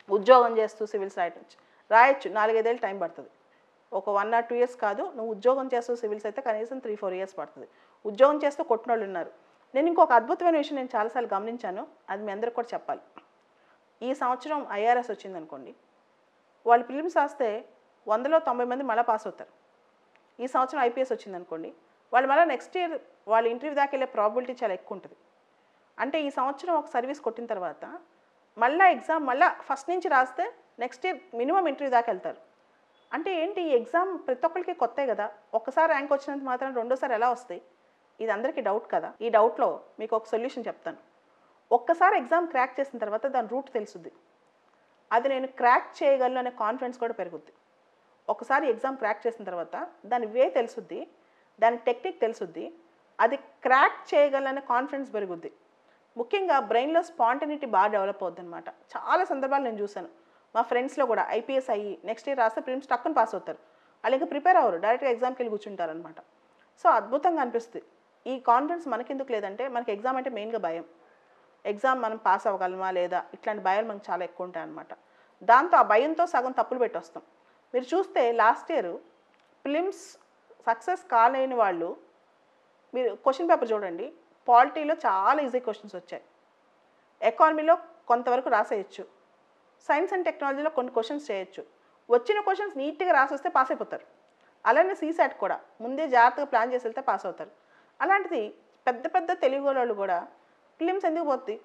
ఉద్యోగం చేస్తూ సివిల్స్ రాయొచ్చు, 4-5 ఏళ్ళు టైం పడుతుంది. ఒక 1 or 2 ఇయర్స్ కాదు, నువ్వు ఉద్యోగం చేస్తూ సివిల్స్ అయితే కనీసం 3-4 ఇయర్స్ పడుతుంది. ఉద్యోగం చేస్తూ కొట్టిన వాళ్ళు ఉన్నారు. నేను ఇంకొక అద్భుతమైన విషయం నేను చాలాసార్లు గమనించాను, అది మీ అందరికి కూడా చెప్పాలి. ఈ సంవత్సరం ఐఆర్ఎస్ వచ్చిందనుకోండి, వాళ్ళు ప్రిలిమ్స్ రాస్తే 100లో 90 మంది మళ్ళీ పాస్ అవుతారు. ఈ సంవత్సరం ఐపీఎస్ వచ్చిందనుకోండి, వాళ్ళు మళ్ళీ నెక్స్ట్ ఇయర్ వాళ్ళ ఇంటర్వ్యూ దాకా వెళ్ళే ప్రాబిలిటీ చాలా ఎక్కువ ఉంటుంది. అంటే ఈ సంవత్సరం ఒక సర్వీస్ కొట్టిన తర్వాత మళ్ళీ ఎగ్జామ్ మళ్ళీ ఫస్ట్ నుంచి రాస్తే నెక్స్ట్ ఇయర్ మినిమం ఇంటర్వ్యూ దాకా వెళ్తారు. అంటే ఏంటి, ఈ ఎగ్జామ్ ప్రతి ఒక్కరికి కొత్తే కదా, ఒక్కసారి ర్యాంక్ వచ్చినంత మాత్రం రెండోసారి ఎలా వస్తాయి, ఇది అందరికీ డౌట్ కదా. ఈ డౌట్లో మీకు ఒక సొల్యూషన్ చెప్తాను. ఒక్కసారి ఎగ్జామ్ క్రాక్ చేసిన తర్వాత దాని రూట్ తెలుస్తుంది, అది నేను క్రాక్ చేయగలను అనే కాన్ఫిడెన్స్ కూడా పెరుగుద్ది. ఒకసారి ఎగ్జామ్ క్రాక్ చేసిన తర్వాత దాని వే తెలుసుద్ది, దాని టెక్నిక్ తెలుసుద్ది, అది క్రాక్ చేయగలనే కాన్ఫిడెన్స్ పెరుగుద్ది. ముఖ్యంగా బ్రెయిన్లో స్పాంటనిటీ బాగా డెవలప్ అవుద్ది అనమాట. చాలా సందర్భాలు నేను చూశాను, మా ఫ్రెండ్స్లో కూడా ఐపీఎస్ అయ్యి నెక్స్ట్ ఇయర్ రాస్తే ప్రిలిమ్స్ టక్కుని పాస్ అవుతారు, వాళ్ళు ఇంకా ప్రిపేర్ అవ్వరు, డైరెక్ట్గా ఎగ్జామ్కి వెళ్ళి కూర్చుంటారు అనమాట. సో అద్భుతంగా అనిపిస్తుంది. ఈ కాన్ఫిడెన్స్ మనకెందుకు లేదంటే, మనకి ఎగ్జామ్ అంటే మెయిన్గా భయం. ఎగ్జామ్ మనం పాస్ అవ్వగలమా లేదా ఇట్లాంటి భయాలు మనకు చాలా ఎక్కువ ఉంటాయి అనమాట. దాంతో ఆ భయంతో సగం తప్పులు పెట్టి వస్తాం. మీరు చూస్తే లాస్ట్ ఇయర్ ప్రిలిమ్స్ సక్సెస్ కాలేని వాళ్ళు, మీరు క్వశ్చన్ పేపర్ చూడండి, పాలిటీలో చాలా ఈజీ క్వశ్చన్స్ వచ్చాయి, ఎకానమీలో కొంతవరకు రాసేయచ్చు, సైన్స్ అండ్ టెక్నాలజీలో కొన్ని క్వశ్చన్స్ చేయొచ్చు. వచ్చిన క్వశ్చన్స్ నీట్గా రాసి వస్తే పాస్ అయిపోతారు. అలానే సీసాట్ కూడా ముందే జాగ్రత్తగా ప్లాన్ చేసి వెళ్తే పాస్ అవుతారు. అలాంటిది పెద్ద పెద్ద తెలుగు వాళ్ళు కూడా ప్రిలిమ్స్ ఎందుకు పోతుంది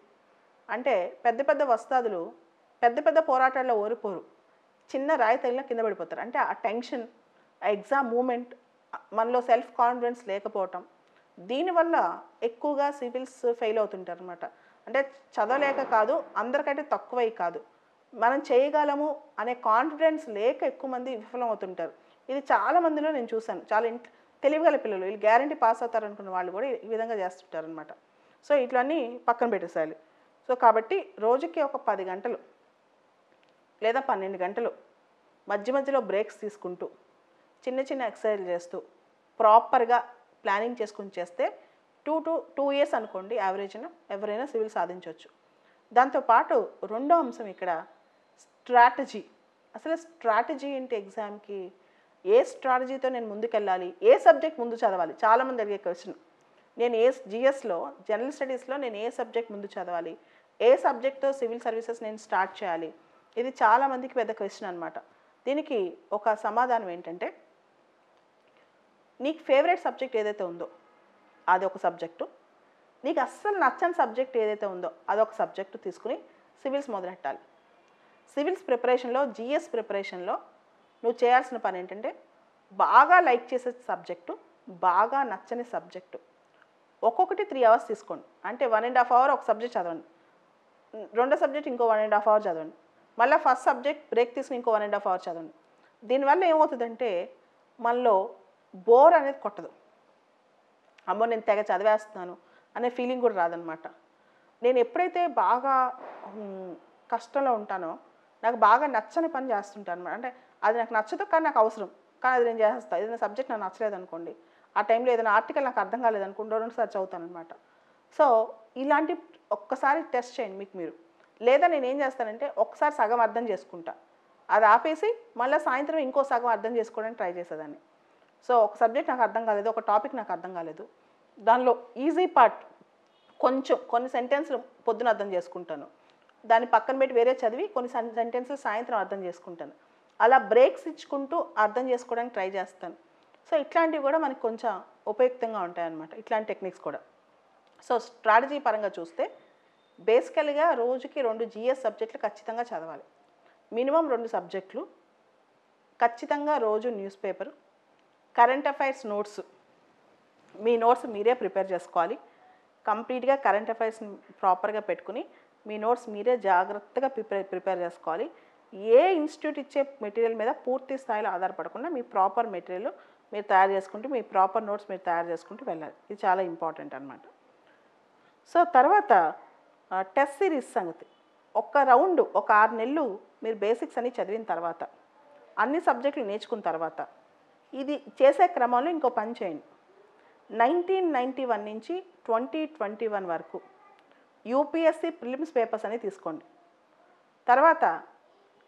అంటే, పెద్ద పెద్ద వస్తాదులు పెద్ద పెద్ద పోరాటాల్లో ఓడిపోరు, చిన్న రాయి తగిలిన కింద పడిపోతారు. అంటే ఆ టెన్షన్, ఆ ఎగ్జామ్ మూమెంట్, మనలో సెల్ఫ్ కాన్ఫిడెన్స్ లేకపోవటం, దీనివల్ల ఎక్కువగా సివిల్స్ ఫెయిల్ అవుతుంటారు అనమాట. అంటే చదవలేక కాదు, అందరికంటే తక్కువై కాదు, మనం చేయగలము అనే కాన్ఫిడెన్స్ లేక ఎక్కువ మంది విఫలం అవుతుంటారు. ఇది చాలా మందిలో నేను చూశాను. చాలా తెలివిగల పిల్లలు, వీళ్ళు గ్యారంటీ పాస్ అవుతారు అనుకున్న వాళ్ళు కూడా ఈ విధంగా చేస్తుంటారనమాట. సో ఇట్లన్నీ పక్కన పెట్టేసేయాలి. సో కాబట్టి రోజుకి ఒక 10 గంటలు లేదా 12 గంటలు మధ్య మధ్యలో బ్రేక్స్ తీసుకుంటూ చిన్న చిన్న ఎక్సర్సైజ్లు చేస్తూ ప్రాపర్గా ప్లానింగ్ చేసుకుని చేస్తే 2 ఇయర్స్ అనుకోండి యావరేజ్న ఎవరైనా సివిల్ సాధించవచ్చు. దాంతోపాటు రెండో అంశం ఇక్కడ స్ట్రాటజీ. అసలు స్ట్రాటజీ ఏంటి ఎగ్జామ్కి? ఏ స్ట్రాటజీతో నేను ముందుకెళ్ళాలి, ఏ సబ్జెక్ట్ ముందు చదవాలి? చాలామంది అడిగే క్వశ్చన్. నేను జిఎస్లో జనరల్ స్టడీస్లో నేను ఏ సబ్జెక్ట్ ముందు చదవాలి, ఏ సబ్జెక్ట్తో సివిల్ సర్వీసెస్ నేను స్టార్ట్ చేయాలి? ఇది చాలామందికి పెద్ద క్వశ్చన్ అనమాట. దీనికి ఒక సమాధానం ఏంటంటే, నీకు ఫేవరెట్ సబ్జెక్ట్ ఏదైతే ఉందో అది ఒక సబ్జెక్టు, నీకు అస్సలు నచ్చని సబ్జెక్ట్ ఏదైతే ఉందో అదొక సబ్జెక్టు తీసుకుని సివిల్స్ మొదలెట్టాలి. సివిల్స్ ప్రిపరేషన్లో, జిఎస్ ప్రిపరేషన్లో నువ్వు చేయాల్సిన పని ఏంటంటే, బాగా లైక్ చేసే సబ్జెక్టు, బాగా నచ్చని సబ్జెక్టు ఒక్కొక్కటి 3 అవర్స్ తీసుకోండి. అంటే 1.5 అవర్ ఒక సబ్జెక్ట్ చదవండి, రెండో సబ్జెక్ట్ ఇంకో 1.5 అవర్ చదవండి, మళ్ళీ ఫస్ట్ సబ్జెక్ట్ బ్రేక్ తీసుకుని ఇంకో 1.5 అవర్ చదవండి. దీనివల్ల ఏమవుతుందంటే మనలో బోర్ అనేది కొట్టదు. అమ్మో నేను తెగ చదివేస్తున్నాను అనే ఫీలింగ్ కూడా రాదనమాట. నేను ఎప్పుడైతే బాగా కష్టంలో ఉంటానో నాకు బాగా నచ్చని పని చేస్తుంటాను అనమాట. అంటే అది నాకు నచ్చదు కానీ నాకు అవసరం, కానీ అది నేను చేస్తాను. ఏదైనా సబ్జెక్ట్ నాకు నచ్చలేదు అనుకోండి, ఆ టైంలో ఏదైనా ఆర్టికల్ నాకు అర్థం కాలేదు అనుకోండి, 2 సార్లు చదువుతాను అనమాట. సో ఇలాంటి ఒక్కసారి టెస్ట్ చేయండి మీకు మీరు. లేదా నేను ఏం చేస్తానంటే ఒక్కసారి సగం అర్థం చేసుకుంటా, అది ఆపేసి మళ్ళీ సాయంత్రం ఇంకో సగం అర్థం చేసుకోవడానికి ట్రై చేసేదాన్ని. సో ఒక సబ్జెక్ట్ నాకు అర్థం కాలేదు, ఒక టాపిక్ నాకు అర్థం కాలేదు, దానిలో ఈజీ పార్ట్ కొన్ని సెంటెన్స్లు పొద్దున అర్థం చేసుకుంటాను, దాన్ని పక్కన పెట్టి వేరే చదివి కొన్ని సెంటెన్సెస్ సాయంత్రం అర్థం చేసుకుంటాను. అలా బ్రేక్స్ ఇచ్చుకుంటూ అర్థం చేసుకోవడానికి ట్రై చేస్తాను. సో ఇట్లాంటివి కూడా మనకు కొంచెం ఉపయుక్తంగా ఉంటాయి అన్నమాట, ఇట్లాంటి టెక్నిక్స్ కూడా. సో స్ట్రాటజీ పరంగా చూస్తే బేసికల్గా రోజుకి 2 జిఎస్ సబ్జెక్టులు ఖచ్చితంగా చదవాలి. మినిమం 2 సబ్జెక్టులు ఖచ్చితంగా. రోజు newspaper, current affairs notes, మీ నోట్స్ మీరే ప్రిపేర్ చేసుకోవాలి. కంప్లీట్గా కరెంట్ అఫైర్స్ని ప్రాపర్గా పెట్టుకుని మీ నోట్స్ మీరే జాగ్రత్తగా ప్రిపేర్ చేసుకోవాలి. ఏ ఇన్స్టిట్యూట్ ఇచ్చే మెటీరియల్ మీద పూర్తి స్థాయిలో ఆధారపడకుండా మీ ప్రాపర్ మెటీరియల్ మీరు తయారు చేసుకుంటూ, మీ ప్రాపర్ నోట్స్ మీరు తయారు చేసుకుంటూ వెళ్ళాలి. ఇది చాలా ఇంపార్టెంట్ అనమాట. సో తర్వాత టెస్ట్ సిరీస్ సంగతి. ఒక రౌండ్, ఒక 6 నెలలు మీరు బేసిక్స్ అని చదివిన తర్వాత, అన్ని సబ్జెక్టులు నేర్చుకున్న తర్వాత, ఇది చేసే క్రమంలో ఇంకో పని చేయండి. 1991 నుంచి 2021 వరకు యూపీఎస్సీ ప్రిలిమ్స్ పేపర్స్ అని తీసుకోండి. తర్వాత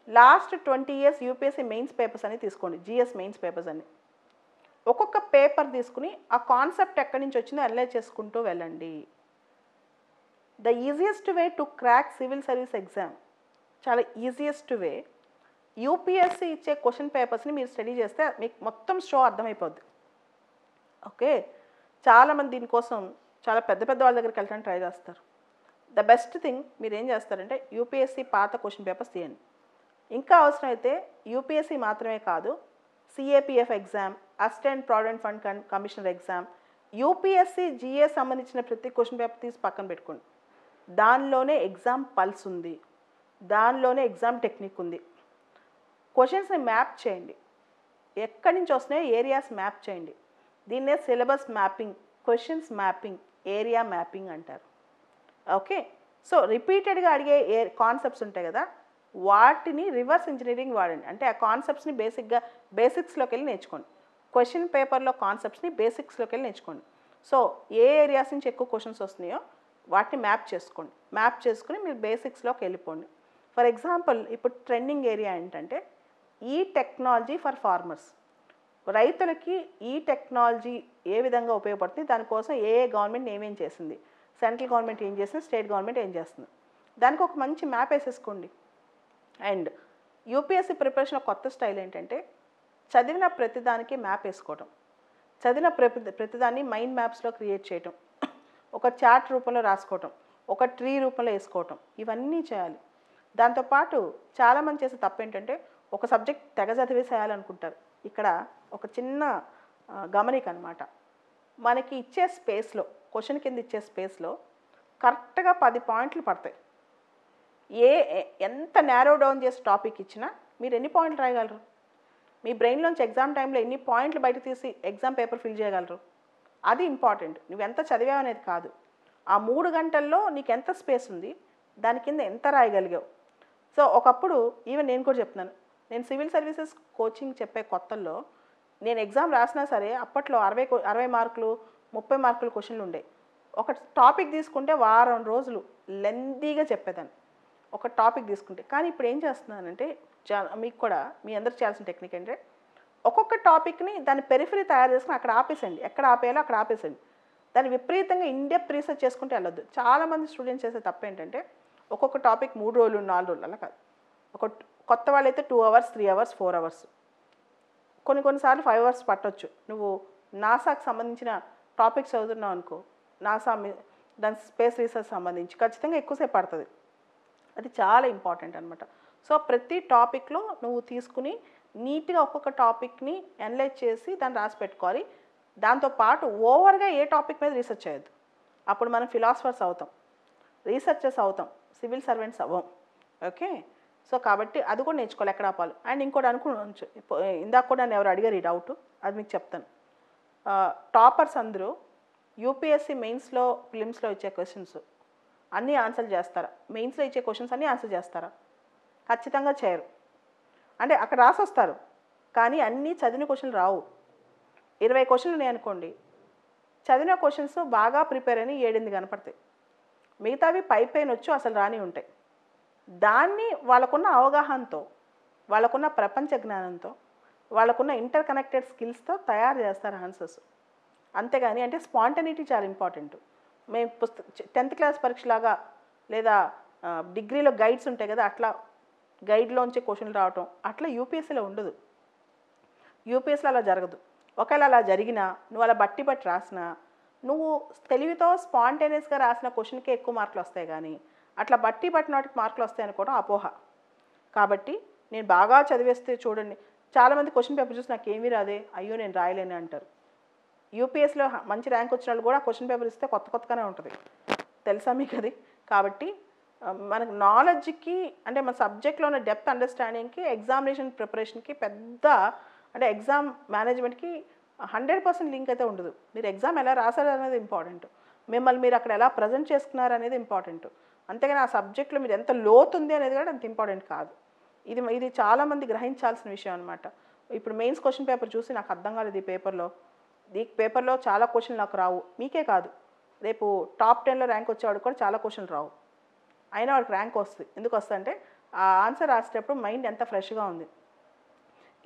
last 20 years UPSC mains papers అని తీసుకోండి, జిఎస్ మెయిన్స్ పేపర్స్ అని. ఒక్కొక్క పేపర్ తీసుకుని ఆ కాన్సెప్ట్ ఎక్కడి నుంచి వచ్చిందో అనలైజ్ చేసుకుంటూ వెళ్ళండి. The easiest way to crack civil service exam, చాలా ఈజియెస్ట్ వే, యూపీఎస్సీ ఇచ్చే క్వశ్చన్ పేపర్స్ని మీరు స్టడీ చేస్తే మీకు మొత్తం షో అర్థమైపోద్ది. ఓకే, చాలామంది దీనికోసం చాలా పెద్ద పెద్ద వాళ్ళ దగ్గరికి వెళ్ళడానికి ట్రై చేస్తారు. ద బెస్ట్ థింగ్ మీరు ఏం చేస్తారంటే యూపీఎస్సీ పాత క్వశ్చన్ పేపర్స్ తీయండి. ఇంకా అవసరమైతే యూపీఎస్సీ మాత్రమే కాదు, CAPF exam, assistant provident fund commissioner exam, UPSC GA సంబంధించిన ప్రతి క్వశ్చన్ పేపర్ తీసి పక్కన పెట్టుకోండి. దానిలోనే ఎగ్జామ్ పల్స్ ఉంది, దానిలోనే ఎగ్జామ్ టెక్నిక్ ఉంది. క్వశ్చన్స్ని మ్యాప్ చేయండి, ఎక్కడి నుంచి వస్తున్నాయో ఏరియాస్ మ్యాప్ చేయండి. దీన్నే syllabus mapping, questions mapping, area mapping అంటారు. ఓకే, సో రిపీటెడ్గా అడిగే కాన్సెప్ట్స్ ఉంటాయి కదా, వాటిని రివర్స్ ఇంజనీరింగ్ వాడండి. అంటే ఆ కాన్సెప్ట్స్ని బేసిక్స్లోకి వెళ్ళి నేర్చుకోండి. క్వశ్చన్ పేపర్లో కాన్సెప్ట్స్ని బేసిక్స్లోకి వెళ్ళి నేర్చుకోండి. సో ఏ ఏరియాస్ నుంచి ఎక్కువ క్వశ్చన్స్ వస్తున్నాయో వాటిని మ్యాప్ చేసుకోండి. మ్యాప్ చేసుకుని మీరు బేసిక్స్లోకి వెళ్ళిపోండి. ఫర్ ఎగ్జాంపుల్ ఇప్పుడు ట్రెండింగ్ ఏరియా ఏంటంటే ఈ టెక్నాలజీ ఫర్ ఫార్మర్స్. రైతులకి ఈ టెక్నాలజీ ఏ విధంగా ఉపయోగపడుతుంది, దానికోసం ఏ గవర్నమెంట్ ఏమేం చేసింది, సెంట్రల్ గవర్నమెంట్ ఏం చేస్తుంది, స్టేట్ గవర్నమెంట్ ఏం చేస్తుంది, దానికి ఒక మంచి మ్యాప్ వేసేసుకోండి. అండ్ యూపీఎస్సీ ప్రిపరేషన్ కొత్త స్టైల్ ఏంటంటే చదివిన ప్రతిదానికి మ్యాప్ వేసుకోవటం, చదివిన ప్రతిదాన్ని మైండ్ మ్యాప్స్లో క్రియేట్ చేయటం, ఒక చార్ట్ రూపంలో రాసుకోవటం, ఒక ట్రీ రూపంలో వేసుకోవటం, ఇవన్నీ చేయాలి. దాంతోపాటు చాలామంది చేసే తప్పు ఏంటంటే ఒక సబ్జెక్ట్ తెగ చదివేసేయాలనుకుంటారు. ఇక్కడ ఒక చిన్న గమనిక అనమాట. మనకి ఇచ్చే స్పేస్లో, క్వశ్చన్ కింద ఇచ్చే స్పేస్లో కరెక్ట్గా 10 పాయింట్లు పడతాయి. ఎంత నేరో డౌన్ చేసి టాపిక్ ఇచ్చినా మీరు ఎన్ని పాయింట్లు రాయగలరు? మీ బ్రెయిన్లోంచి ఎగ్జామ్ టైంలో ఎన్ని పాయింట్లు బయట తీసి ఎగ్జామ్ పేపర్ ఫిల్ చేయగలరు? అది ఇంపార్టెంట్. నువ్వు ఎంత చదివావు అనేది కాదు, ఆ 3 గంటల్లో నీకు ఎంత స్పేస్ ఉంది, దాని కింద ఎంత రాయగలిగావు. సో ఒకప్పుడు ఈవెన్ నేను కూడా చెప్తున్నాను, నేను సివిల్ సర్వీసెస్ కోచింగ్ చెప్పే కొత్తల్లో నేను ఎగ్జామ్ రాసినా సరే అప్పట్లో 60 మార్కులు 30 మార్కులు క్వశ్చన్లు ఉండే. ఒక టాపిక్ తీసుకుంటే వారం రోజులు లెందీగా చెప్పేదాన్ని ఒక టాపిక్ తీసుకుంటే. కానీ ఇప్పుడు ఏం చేస్తున్నానంటే మీకు కూడా మీ అందరికి చేయాల్సిన టెక్నిక్ అంటే ఒక్కొక్క టాపిక్ని దాని పెరిఫరీ తయారు చేసుకుని అక్కడ ఆపేసండి, ఎక్కడ ఆపేయాలో అక్కడ ఆపేసండి. దాన్ని విపరీతంగా ఇన్డెప్త్ రీసెర్చ్ చేసుకుంటే వెళ్ళొద్దు. చాలామంది స్టూడెంట్స్ చేసే తప్పు ఏంటంటే ఒక్కొక్క టాపిక్ 3 రోజులు 4 రోజులు అలా కాదు. ఒక కొత్త వాళ్ళైతే 2 అవర్స్ 3 అవర్స్ 4 అవర్స్, కొన్నిసార్లు 5 అవర్స్ పట్టొచ్చు. నువ్వు నాసాకు సంబంధించిన టాపిక్స్ చదువుతున్నావు అనుకో, నాసా దాని స్పేస్ రీసెర్చ్ సంబంధించి ఖచ్చితంగా ఎక్కువసేపు పడుతుంది. అది చాలా ఇంపార్టెంట్ అనమాట. సో ప్రతి టాపిక్లో నువ్వు తీసుకుని నీట్గా ఒక్కొక్క టాపిక్ని అనలైజ్ చేసి దాన్ని రాసి పెట్టుకోవాలి. దాంతోపాటు ఓవర్గా ఏ టాపిక్ మీద రీసెర్చ్ చేయొద్దు. అప్పుడు మనం ఫిలాసఫర్స్ అవుతాం, రీసెర్చర్స్ అవుతాం, సివిల్ సర్వెంట్స్ అవ్వం. ఓకే, సో కాబట్టి అది కూడా నేర్చుకోవాలి ఎక్కడ ఆపాలి. అండ్ ఇంకోటి అనుకోవచ్చు, ఇందాక కూడా నన్ను ఎవరు అడిగారు ఈ డౌట్, అది మీకు చెప్తాను. టాపర్స్ అందరూ యూపీఎస్సీ మెయిన్స్లో ఫిలిమ్స్లో ఇచ్చే క్వశ్చన్స్ అన్నీ ఆన్సర్ చేస్తారా? మెయిన్స్లో ఇచ్చే క్వశ్చన్స్ అన్నీ ఆన్సర్ చేస్తారా? ఖచ్చితంగా చేయరు. అంటే అక్కడ రాసి వస్తారు కానీ అన్నీ చదివిన క్వశ్చన్లు రావు. 20 క్వశ్చన్లు ఉన్నాయి అనుకోండి, చదివిన క్వశ్చన్స్ బాగా ప్రిపేర్ అయిన 7-8 కనపడతాయి, మిగతావి పైన వచ్చు అసలు రాని ఉంటాయి. దాన్ని వాళ్ళకున్న అవగాహనతో, వాళ్ళకున్న ప్రపంచ జ్ఞానంతో, వాళ్ళకున్న ఇంటర్ కనెక్టెడ్ స్కిల్స్తో తయారు చేస్తారు ఆన్సర్స్. అంతేగాని అంటే స్పాంటనిటీ చాలా ఇంపార్టెంట్. మేము 10th క్లాస్ పరీక్షలాగా లేదా డిగ్రీలో గైడ్స్ ఉంటాయి కదా, అట్లా గైడ్లోంచి క్వశ్చన్లు రావటం అట్లా యూపీఎస్సీలో ఉండదు. యూపీఎస్సీలో అలా జరగదు. ఒకవేళ అలా జరిగినా నువ్వు అలా బట్టి రాసినా నువ్వు తెలివితో స్పాంటేనియస్గా రాసిన క్వశ్చన్కే ఎక్కువ మార్కులు వస్తాయి, కానీ అట్లా బట్టి వాటికి మార్కులు వస్తాయి అనుకోవడం అపోహ. కాబట్టి నేను బాగా చదివేస్తే చూడండి, చాలామంది క్వశ్చన్ పేపర్ చూసి నాకు ఏమీ రాదే, అయ్యో నేను రాయలేని అంటారు. యూపీఎస్సీలో మంచి ర్యాంక్ వచ్చిన వాళ్ళు కూడా క్వశ్చన్ పేపర్ ఇస్తే కొత్తగానే ఉంటుంది, తెలుసా మీకు అది? కాబట్టి మనకు నాలెడ్జ్కి అంటే మన సబ్జెక్ట్లో ఉన్న డెప్త్ అండర్స్టాండింగ్కి ఎగ్జామినేషన్ ప్రిపరేషన్కి పెద్ద అంటే ఎగ్జామ్ మేనేజ్మెంట్కి 100% లింక్ అయితే ఉండదు. మీరు ఎగ్జామ్ ఎలా రాశారు అనేది ఇంపార్టెంట్, మిమ్మల్ని మీరు అక్కడ ఎలా ప్రజెంట్ చేసుకున్నారు అనేది ఇంపార్టెంట్. అంతేగాని ఆ సబ్జెక్ట్లో మీరు ఎంత లోతుంది అనేది కూడా అంత ఇంపార్టెంట్ కాదు. ఇది చాలామంది గ్రహించాల్సిన విషయం అనమాట. ఇప్పుడు మెయిన్స్ క్వశ్చన్ పేపర్ చూసి నాకు అర్థం కాలేదు ఈ పేపర్లో చాలా క్వశ్చన్లు నాకు రావు, మీకే కాదు రేపు టాప్ 10లో ర్యాంక్ వచ్చేవాడు కూడా చాలా క్వశ్చన్లు రావు, అయినా వాడికి ర్యాంక్ వస్తుంది. ఎందుకు వస్తుందంటే ఆ ఆన్సర్ రాసేటప్పుడు మైండ్ ఎంత ఫ్రెష్గా ఉంది,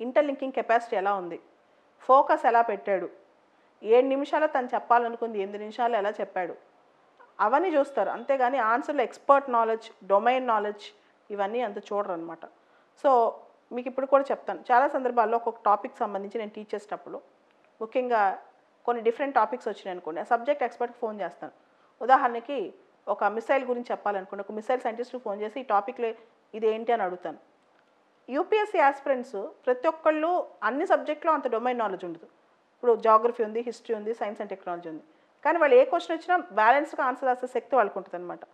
ఇంటర్లింకింగ్ కెపాసిటీ ఎలా ఉంది, ఫోకస్ ఎలా పెట్టాడు, 7 నిమిషాలు తను చెప్పాలనుకుంది 8 నిమిషాలు ఎలా చెప్పాడు, అవన్నీ చూస్తారు. అంతేగాని ఆన్సర్లో ఎక్స్పర్ట్ నాలెడ్జ్, డొమైన్ నాలెడ్జ్ ఇవన్నీ అంత చూడరు అనమాట. సో మీకు ఇప్పుడు కూడా చెప్తాను, చాలా సందర్భాల్లో ఒక్కొక్క టాపిక్ సంబంధించి నేను టీచ్ చేసేటప్పుడు ముఖ్యంగా కొన్ని డిఫరెంట్ టాపిక్స్ వచ్చినాయి అనుకోండి, ఆ సబ్జెక్ట్ ఎక్స్పర్ట్కి ఫోన్ చేస్తాను. ఉదాహరణకి ఒక మిసైల్ గురించి చెప్పాలనుకోండి, ఒక మిసైల్ సైంటిస్ట్కి ఫోన్ చేసి ఈ టాపిక్లో ఇది ఏంటి అని అడుగుతాను. యూపీఎస్సీ ఆస్పిరెంట్స్ ప్రతి ఒక్కళ్ళు అన్ని సబ్జెక్టులో అంత డొమైన్ నాలెడ్జ్ ఉండదు. ఇప్పుడు జాగ్రఫీ ఉంది, హిస్టరీ ఉంది, సైన్స్ అండ్ టెక్నాలజీ ఉంది, కానీ వాళ్ళు ఏ క్వశ్చన్ వచ్చినా బ్యాలెన్స్గా ఆన్సర్ రాసే శక్తి వాళ్ళకు ఉంటుంది అనమాట.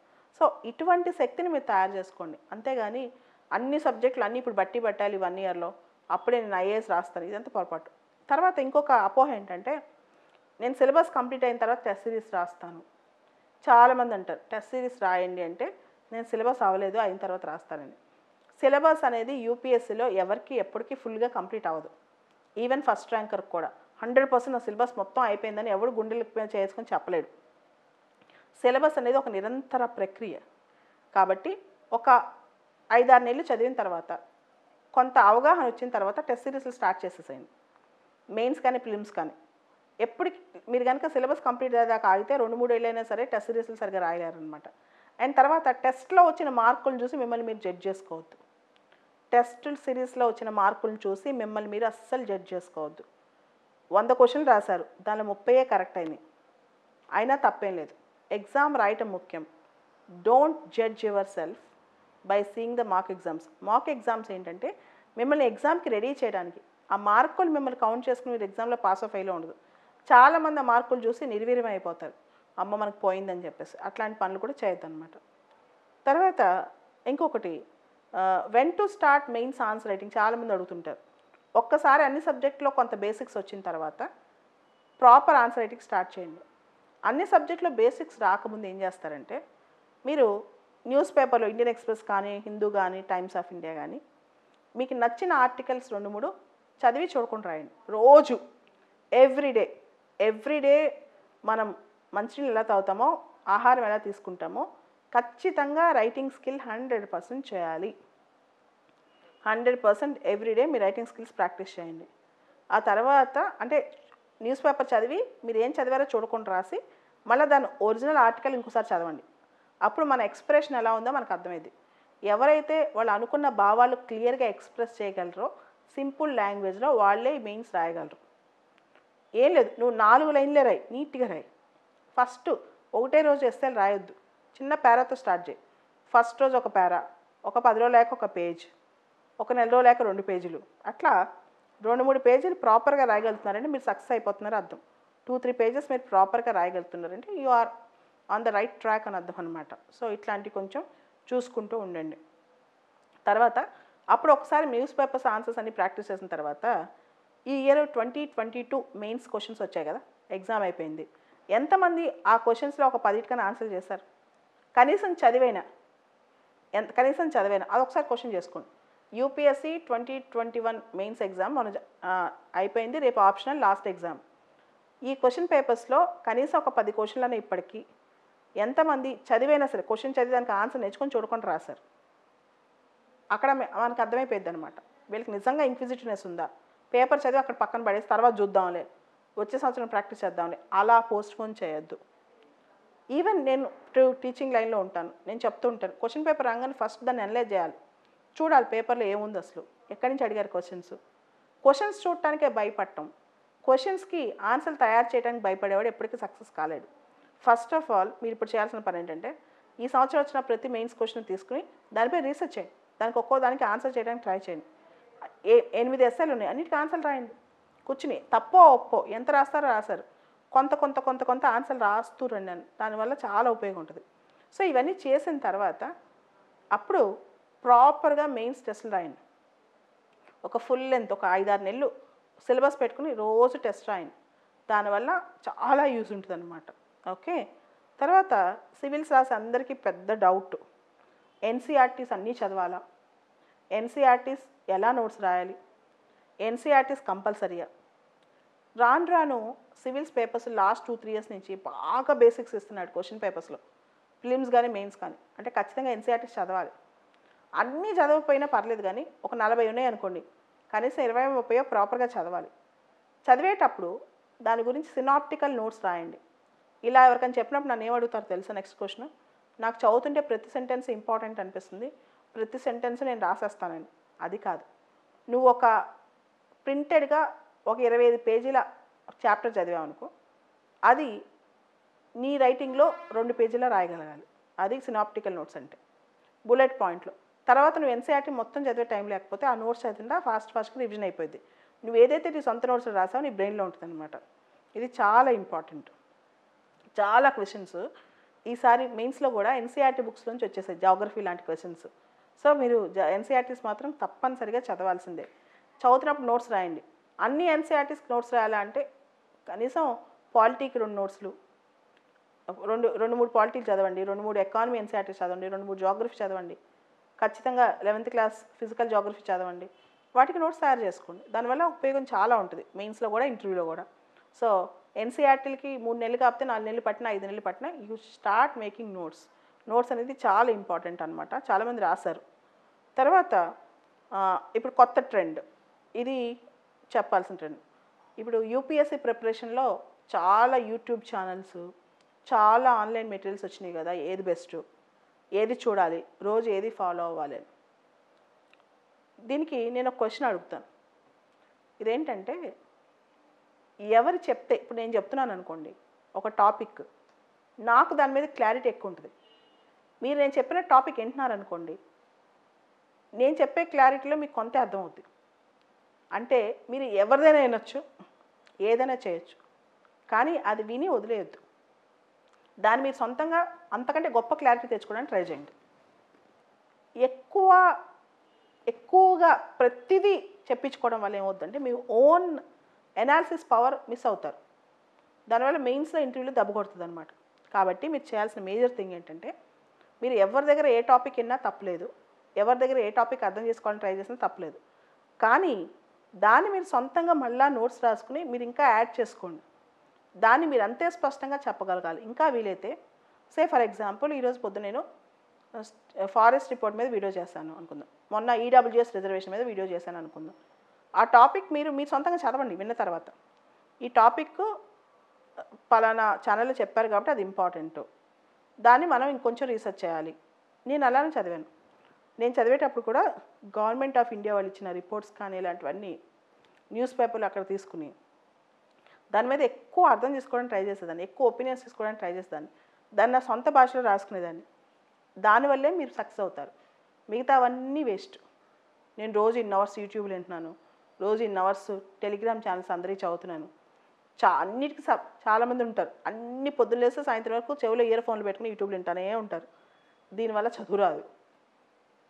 సో ఇటువంటి శక్తిని మీరు తయారు చేసుకోండి. అంతేగాని అన్ని సబ్జెక్టులు అన్నీ ఇప్పుడు బట్టి పట్టాలి 1 ఇయర్లో అప్పుడే నేను ఐఏఎస్ రాస్తాను, ఇదంతా పొరపాటు. తర్వాత ఇంకొక అపోహ ఏంటంటే నేను సిలబస్ కంప్లీట్ అయిన తర్వాత టెస్ట్ సిరీస్ రాస్తాను. చాలామంది అంటారు టెస్ట్ సిరీస్ రాయండి అంటే నేను సిలబస్ అవ్వలేదు అయిన తర్వాత రాస్తానని. సిలబస్ అనేది యూపీఎస్సీలో ఎవరికి ఎప్పటికీ ఫుల్గా కంప్లీట్ అవ్వదు. ఈవెన్ ఫస్ట్ ర్యాంకర్ కూడా 100% నా సిలబస్ మొత్తం అయిపోయిందని ఎవడు గుండెలకు చేసుకొని చెప్పలేడు. సిలబస్ అనేది ఒక నిరంతర ప్రక్రియ. కాబట్టి ఒక 5-6 నెలలు చదివిన తర్వాత కొంత అవగాహన వచ్చిన తర్వాత టెస్ట్ సిరీస్లు స్టార్ట్ చేసేసేయండి, మెయిన్స్ కానీ ప్రిలిమ్స్ కానీ. ఎప్పటికి మీరు కనుక సిలబస్ కంప్లీట్ అయ్యేదాకా ఆగితే 2-3 ఏళ్ళైనా సరే టెస్ట్ సిరీస్లు సరిగ్గా రాయలేరనమాట. అండ్ తర్వాత టెస్ట్లో వచ్చిన మార్కులను చూసి మిమ్మల్ని మీరు జడ్జ్ చేసుకోవద్దు. టెస్ట్ సిరీస్లో వచ్చిన మార్కులను చూసి మిమ్మల్ని మీరు అస్సలు జడ్జ్ చేసుకోవద్దు. 100 క్వశ్చన్లు రాశారు, దానిలో 30 కరెక్ట్ అయినాయి, అయినా తప్పేం లేదు. ఎగ్జామ్ రాయటం ముఖ్యం. Don't judge your self by seeing the mock exams. Mock exams ఏంటంటే మిమ్మల్ని ఎగ్జామ్కి రెడీ చేయడానికి, ఆ మార్కులు మిమ్మల్ని కౌంట్ చేసుకుని మీరు ఎగ్జామ్లో పాస్ ఆఫ్ ఫెయిల్ ఉండదు. చాలామంది ఆ మార్కులు చూసి నిర్వీర్యం అయిపోతారు, అమ్మ మనకు పోయిందని చెప్పేసి. అట్లాంటి పనులు కూడా చేయొద్దన్నమాట. తర్వాత ఇంకొకటి, when to start mains answer writing చాలామంది అడుగుతుంటారు. ఒక్కసారి అన్ని సబ్జెక్టులో కొంత బేసిక్స్ వచ్చిన తర్వాత ప్రాపర్ ఆన్సర్ రైటింగ్ స్టార్ట్ చేయండి. అన్ని సబ్జెక్టులో బేసిక్స్ రాకముందు ఏం చేస్తారంటే, మీరు న్యూస్ పేపర్లో ఇండియన్ ఎక్స్‌ప్రెస్ కానీ, హిందూ కానీ, టైమ్స్ ఆఫ్ ఇండియా కానీ, మీకు నచ్చిన ఆర్టికల్స్ 2, 3 చదివి చూడకుండా రాయండి. రోజు ఎవ్రీడే మనం మంచినీళ్ళు ఎలా తాగుతామో, ఆహారం ఎలా తీసుకుంటామో, ఖచ్చితంగా రైటింగ్ స్కిల్ 100% చేయాలి. 100% ఎవ్రీడే మీ రైటింగ్ స్కిల్స్ ప్రాక్టీస్ చేయండి. ఆ తర్వాత అంటే న్యూస్ పేపర్ చదివి మీరు ఏం చదివారో చూడకుండా రాసి మళ్ళీ దాని ఒరిజినల్ ఆర్టికల్ ఇంకోసారి చదవండి. అప్పుడు మన ఎక్స్ప్రెషన్ ఎలా ఉందో మనకు అర్థమైంది. ఎవరైతే వాళ్ళు అనుకున్న భావాలు క్లియర్గా ఎక్స్ప్రెస్ చేయగలరో సింపుల్ లాంగ్వేజ్లో వాళ్ళే మెయిన్స్ రాయగలరు. ఏం లేదు, నువ్వు 4 లైన్లే రాయి, నీట్గా రాయి. ఫస్ట్ ఒకటే రోజు ఎస్సేలు రాయొద్దు, చిన్న పేరాతో స్టార్ట్ చేయి. ఫస్ట్ రోజు ఒక పేరా, ఒక 10 రోజులు లేక ఒక పేజ్, ఒక నెల రోజులు లేక 2 పేజీలు, అట్లా 2-3 పేజీలు ప్రాపర్గా రాయగలుగుతున్నారంటే మీరు సక్సెస్ అయిపోతున్నారు అర్థం. 2-3 పేజెస్ మీరు ప్రాపర్గా రాయగలుగుతున్నారంటే you are on the right track అని అర్థం అనమాట. సో ఇట్లాంటివి కొంచెం చూసుకుంటూ ఉండండి. తర్వాత అప్పుడు ఒకసారి న్యూస్ పేపర్స్ ఆన్సర్స్ అన్ని ప్రాక్టీస్ చేసిన తర్వాత ఈ ఇయర్ 2022 మెయిన్స్ క్వశ్చన్స్ వచ్చాయి కదా, ఎగ్జామ్ అయిపోయింది. ఎంతమంది ఆ క్వశ్చన్స్లో ఒక 10 ఆన్సర్ చేశారు? కనీసం చదివైనా అది ఒకసారి క్వశ్చన్ చేసుకోండి. యూపీఎస్సీ 2021 మెయిన్స్ ఎగ్జామ్ మన అయిపోయింది, రేపు ఆప్షనల్ లాస్ట్ ఎగ్జామ్. ఈ క్వశ్చన్ పేపర్స్లో కనీసం ఒక 10 క్వశ్చన్లను ఇప్పటికీ ఎంతమంది చదివైనా సరే క్వశ్చన్ చదివి దానికి ఆన్సర్ నేర్చుకొని చూడకుండా రాశారు? అక్కడ మనకు అర్థమైపోయింది అనమాట, వీళ్ళకి నిజంగా ఇన్క్విజిటివ్నెస్ ఉందా. పేపర్ చదివి అక్కడ పక్కన పడేసి తర్వాత చూద్దాంలే, వచ్చే సంవత్సరం ప్రాక్టీస్ చేద్దాంలే, అలా పోస్ట్పోన్ చేయొద్దు. ఈవెన్ నేను టీచింగ్ లైన్లో ఉంటాను, నేను చెప్తూ ఉంటాను, క్వశ్చన్ పేపర్ రాగానే ఫస్ట్ దాన్ని అనలైజ్ చేయాలి, చూడాలి పేపర్లో ఏముంది అసలు, ఎక్కడి నుంచి అడిగారు క్వశ్చన్స్ చూడటానికే భయపడటం, క్వశ్చన్స్కి ఆన్సర్లు తయారు చేయడానికి భయపడేవాడు ఎప్పటికీ సక్సెస్ కాలేడు. ఫస్ట్ ఆఫ్ ఆల్ మీరు ఇప్పుడు చేయాల్సిన పని ఏంటంటే, ఈ సంవత్సరం వచ్చిన ప్రతి మెయిన్స్ క్వశ్చన్ తీసుకుని దానిపై రీసెర్చ్ చేయండి, దానికి ఒక్కో దానికి ఆన్సర్ చేయడానికి ట్రై చేయండి. 8 ఎస్సేలు ఉన్నాయి, అన్నిటికీ ఆన్సర్లు రాయండి కూర్చుని. తప్పో ఒప్పో ఎంత రాస్తారో రాశారు, కొంత ఆన్సర్లు రాస్తూ రండి అని, దానివల్ల చాలా ఉపయోగం ఉంటుంది. సో ఇవన్నీ చేసిన తర్వాత అప్పుడు ప్రాపర్గా మెయిన్స్ టెస్టులు రాయండి. ఒక ఫుల్ లెంత్ ఒక 5-6 నెలలు సిలబస్ పెట్టుకుని రోజు టెస్ట్ రాయండి, దానివల్ల చాలా యూజ్ ఉంటుంది అనమాట. ఓకే. తర్వాత సివిల్స్ రాసి అందరికీ పెద్ద డౌట్, ఎన్సీఆర్టీస్ అన్నీ చదవాలా, ఎన్సీఆర్టీస్ ఎలా నోట్స్ రాయాలి, ఎన్సీఆర్టీస్ కంపల్సరీయా? రాను సివిల్స్ పేపర్స్ లాస్ట్ 2-3 ఇయర్స్ నుంచి బాగా బేసిక్స్ ఇస్తున్నాడు క్వశ్చన్ పేపర్స్లో, ఫిలిమ్స్ కానీ మెయిన్స్ కానీ. అంటే ఖచ్చితంగా ఎన్సీఆర్టీస్ చదవాలి. అన్నీ చదవకపోయినా పర్లేదు కానీ ఒక 40 ఉన్నాయి అనుకోండి, కనీసం 20-30 ప్రాపర్గా చదవాలి. చదివేటప్పుడు దాని గురించి సినాప్టికల్ నోట్స్ రాయండి. ఇలా ఎవరికైనా చెప్పినప్పుడు నన్ను ఏమడుగుతారు తెలుసా నెక్స్ట్ క్వశ్చన్, నాకు చదువుతుంటే ప్రతి సెంటెన్స్ ఇంపార్టెంట్ అనిపిస్తుంది, ప్రతి సెంటెన్స్ నేను రాసేస్తానండి. అది కాదు, నువ్వు ఒక ప్రింటెడ్గా ఒక 25 పేజీల చాప్టర్ చదివావనుకో, అది నీ రైటింగ్లో 2 పేజీలో రాయగలగాలి. అది సినాప్టికల్ నోట్స్ అంటే, బుల్లెట్ పాయింట్లో. తర్వాత నువ్వు ఎన్సీఆర్టీ మొత్తం చదివే టైం లేకపోతే ఆ నోట్స్ చదివినా ఫాస్ట్గా రివిజన్ అయిపోయింది. నువ్వు ఏదైతే నీ సొంత నోట్స్ రాసావో నీ బ్రెయిన్లో ఉంటుంది అనమాట. ఇది చాలా ఇంపార్టెంట్. చాలా క్వశ్చన్స్ ఈసారి మెయిన్స్లో కూడా ఎన్సీఆర్టీ బుక్స్ నుంచి వచ్చేసాయి, జాగ్రఫీ లాంటి క్వశ్చన్స్. సో మీరు ఎన్సీఆర్టీస్ మాత్రం తప్పనిసరిగా చదవాల్సిందే. చదువుతున్నప్పుడు నోట్స్ రాయండి. అన్ని ఎన్సీఆర్టీస్కి నోట్స్ రాయాలంటే కనీసం పాలిటీకి 2 నోట్స్లు, 2-3 పాలిటీలు చదవండి, 2-3 ఎకానమీ ఎన్సీఆర్టీస్ చదవండి, 2-3 జాగ్రఫీ చదవండి, ఖచ్చితంగా 11th క్లాస్ ఫిజికల్ జాగ్రఫీ చదవండి. వాటికి నోట్స్ తయారు చేసుకోండి, దానివల్ల ఉపయోగం చాలా ఉంటుంది మెయిన్స్లో కూడా ఇంటర్వ్యూలో కూడా. సో ఎన్సీఆర్టీలకి 3 నెలలు కాకపోతే 4 నెలలు పట్టినా 5 నెలలు పట్టినా యూ స్టార్ట్ మేకింగ్ నోట్స్ అనేది చాలా ఇంపార్టెంట్ అనమాట. చాలామంది రాశారు. తర్వాత ఇప్పుడు కొత్త ట్రెండ్, ఇది చెప్పాల్సిన ట్రెండ్. ఇప్పుడు యూపీఎస్సీ ప్రిపరేషన్లో చాలా యూట్యూబ్ ఛానల్స్, చాలా ఆన్లైన్ మెటీరియల్స్ వచ్చినాయి కదా, ఏది బెస్ట్, ఏది చూడాలి, రోజు ఏది ఫాలో అవ్వాలి అని. దీనికి నేను ఒక క్వశ్చన్ అడుగుతాను. ఇదేంటంటే, ఎవరు చెప్తే, ఇప్పుడు నేను చెప్తున్నాను అనుకోండి ఒక టాపిక్, నాకు దాని మీద క్లారిటీ ఎక్కువ ఉంటుంది. మీరు నేను చెప్పిన టాపిక్ వింటున్నారనుకోండి, నేను చెప్పే క్లారిటీలో మీకు కొంత అర్థమవుతుంది. అంటే మీరు ఎవరిదైనా వినొచ్చు, ఏదైనా చేయొచ్చు, కానీ అది విని వదిలేయొద్దు. దాన్ని మీరు సొంతంగా అంతకంటే గొప్ప క్లారిటీ తెచ్చుకోవడానికి ట్రై చేయండి. ఎక్కువగా ప్రతిదీ చెప్పించుకోవడం వల్ల ఏమవుతుందంటే మీ ఓన్ ఎనాలిసిస్ పవర్ మిస్ అవుతారు. దానివల్ల మెయిన్స్లో ఇంటర్వ్యూలో దెబ్బ కొడుతుంది అనమాట. కాబట్టి మీరు చేయాల్సిన మేజర్ థింగ్ ఏంటంటే మీరు ఎవరి దగ్గర ఏ టాపిక్ విన్నా తప్పలేదు, ఎవరి దగ్గర ఏ టాపిక్ అర్థం చేసుకోవాలని ట్రై చేసినా తప్పలేదు. కానీ దాన్ని మీరు సొంతంగా మళ్ళీ నోట్స్ రాసుకుని మీరు ఇంకా యాడ్ చేసుకోండి. దాన్ని మీరు అంతే స్పష్టంగా చెప్పగలగాలి. ఇంకా వీలైతే ఫర్ ఎగ్జాంపుల్ ఈరోజు పొద్దున నేను ఫారెస్ట్ రిపోర్ట్ మీద వీడియో చేశాను అనుకుందాం, మొన్న ఈడబ్ల్యూఎస్ రిజర్వేషన్ మీద వీడియో చేశాను అనుకుందాం. ఆ టాపిక్ మీరు సొంతంగా చదవండి. విన్న తర్వాత ఈ టాపిక్ పలానా ఛానల్లో చెప్పారు కాబట్టి అది ఇంపార్టెంట్, దాన్ని మనం ఇంకొంచెం రీసెర్చ్ చేయాలి. నేను అలానే చదివాను. నేను చదివేటప్పుడు కూడా గవర్నమెంట్ ఆఫ్ ఇండియా వాళ్ళు ఇచ్చిన రిపోర్ట్స్ కానీ ఇలాంటివన్నీ న్యూస్ పేపర్లు అక్కడ తీసుకుని దాని మీద ఎక్కువ అర్థం చేసుకోవడానికి ట్రై చేసేదాన్ని, ఎక్కువ ఒపీనియన్స్ తీసుకోవడానికి ట్రై చేసేదాన్ని, దాన్ని నా సొంత భాషలో రాసుకునేదాన్ని. దానివల్లే మీరు సక్సెస్ అవుతారు. మిగతావన్నీ వేస్ట్. నేను రోజు ఇన్ అవర్స్ యూట్యూబ్లో వింటున్నాను, రోజు ఇన్ అవర్స్ టెలిగ్రామ్ ఛానల్స్ అందరికీ చదువుతున్నాను. అన్నిటికీ చాలామంది ఉంటారు, అన్ని పొద్దున్నేస్తే సాయంత్రం వరకు చెవిలో ఇయర్ ఫోన్లు పెట్టుకుని యూట్యూబ్లో వింటానే ఉంటారు. దీనివల్ల చదువు రాదు.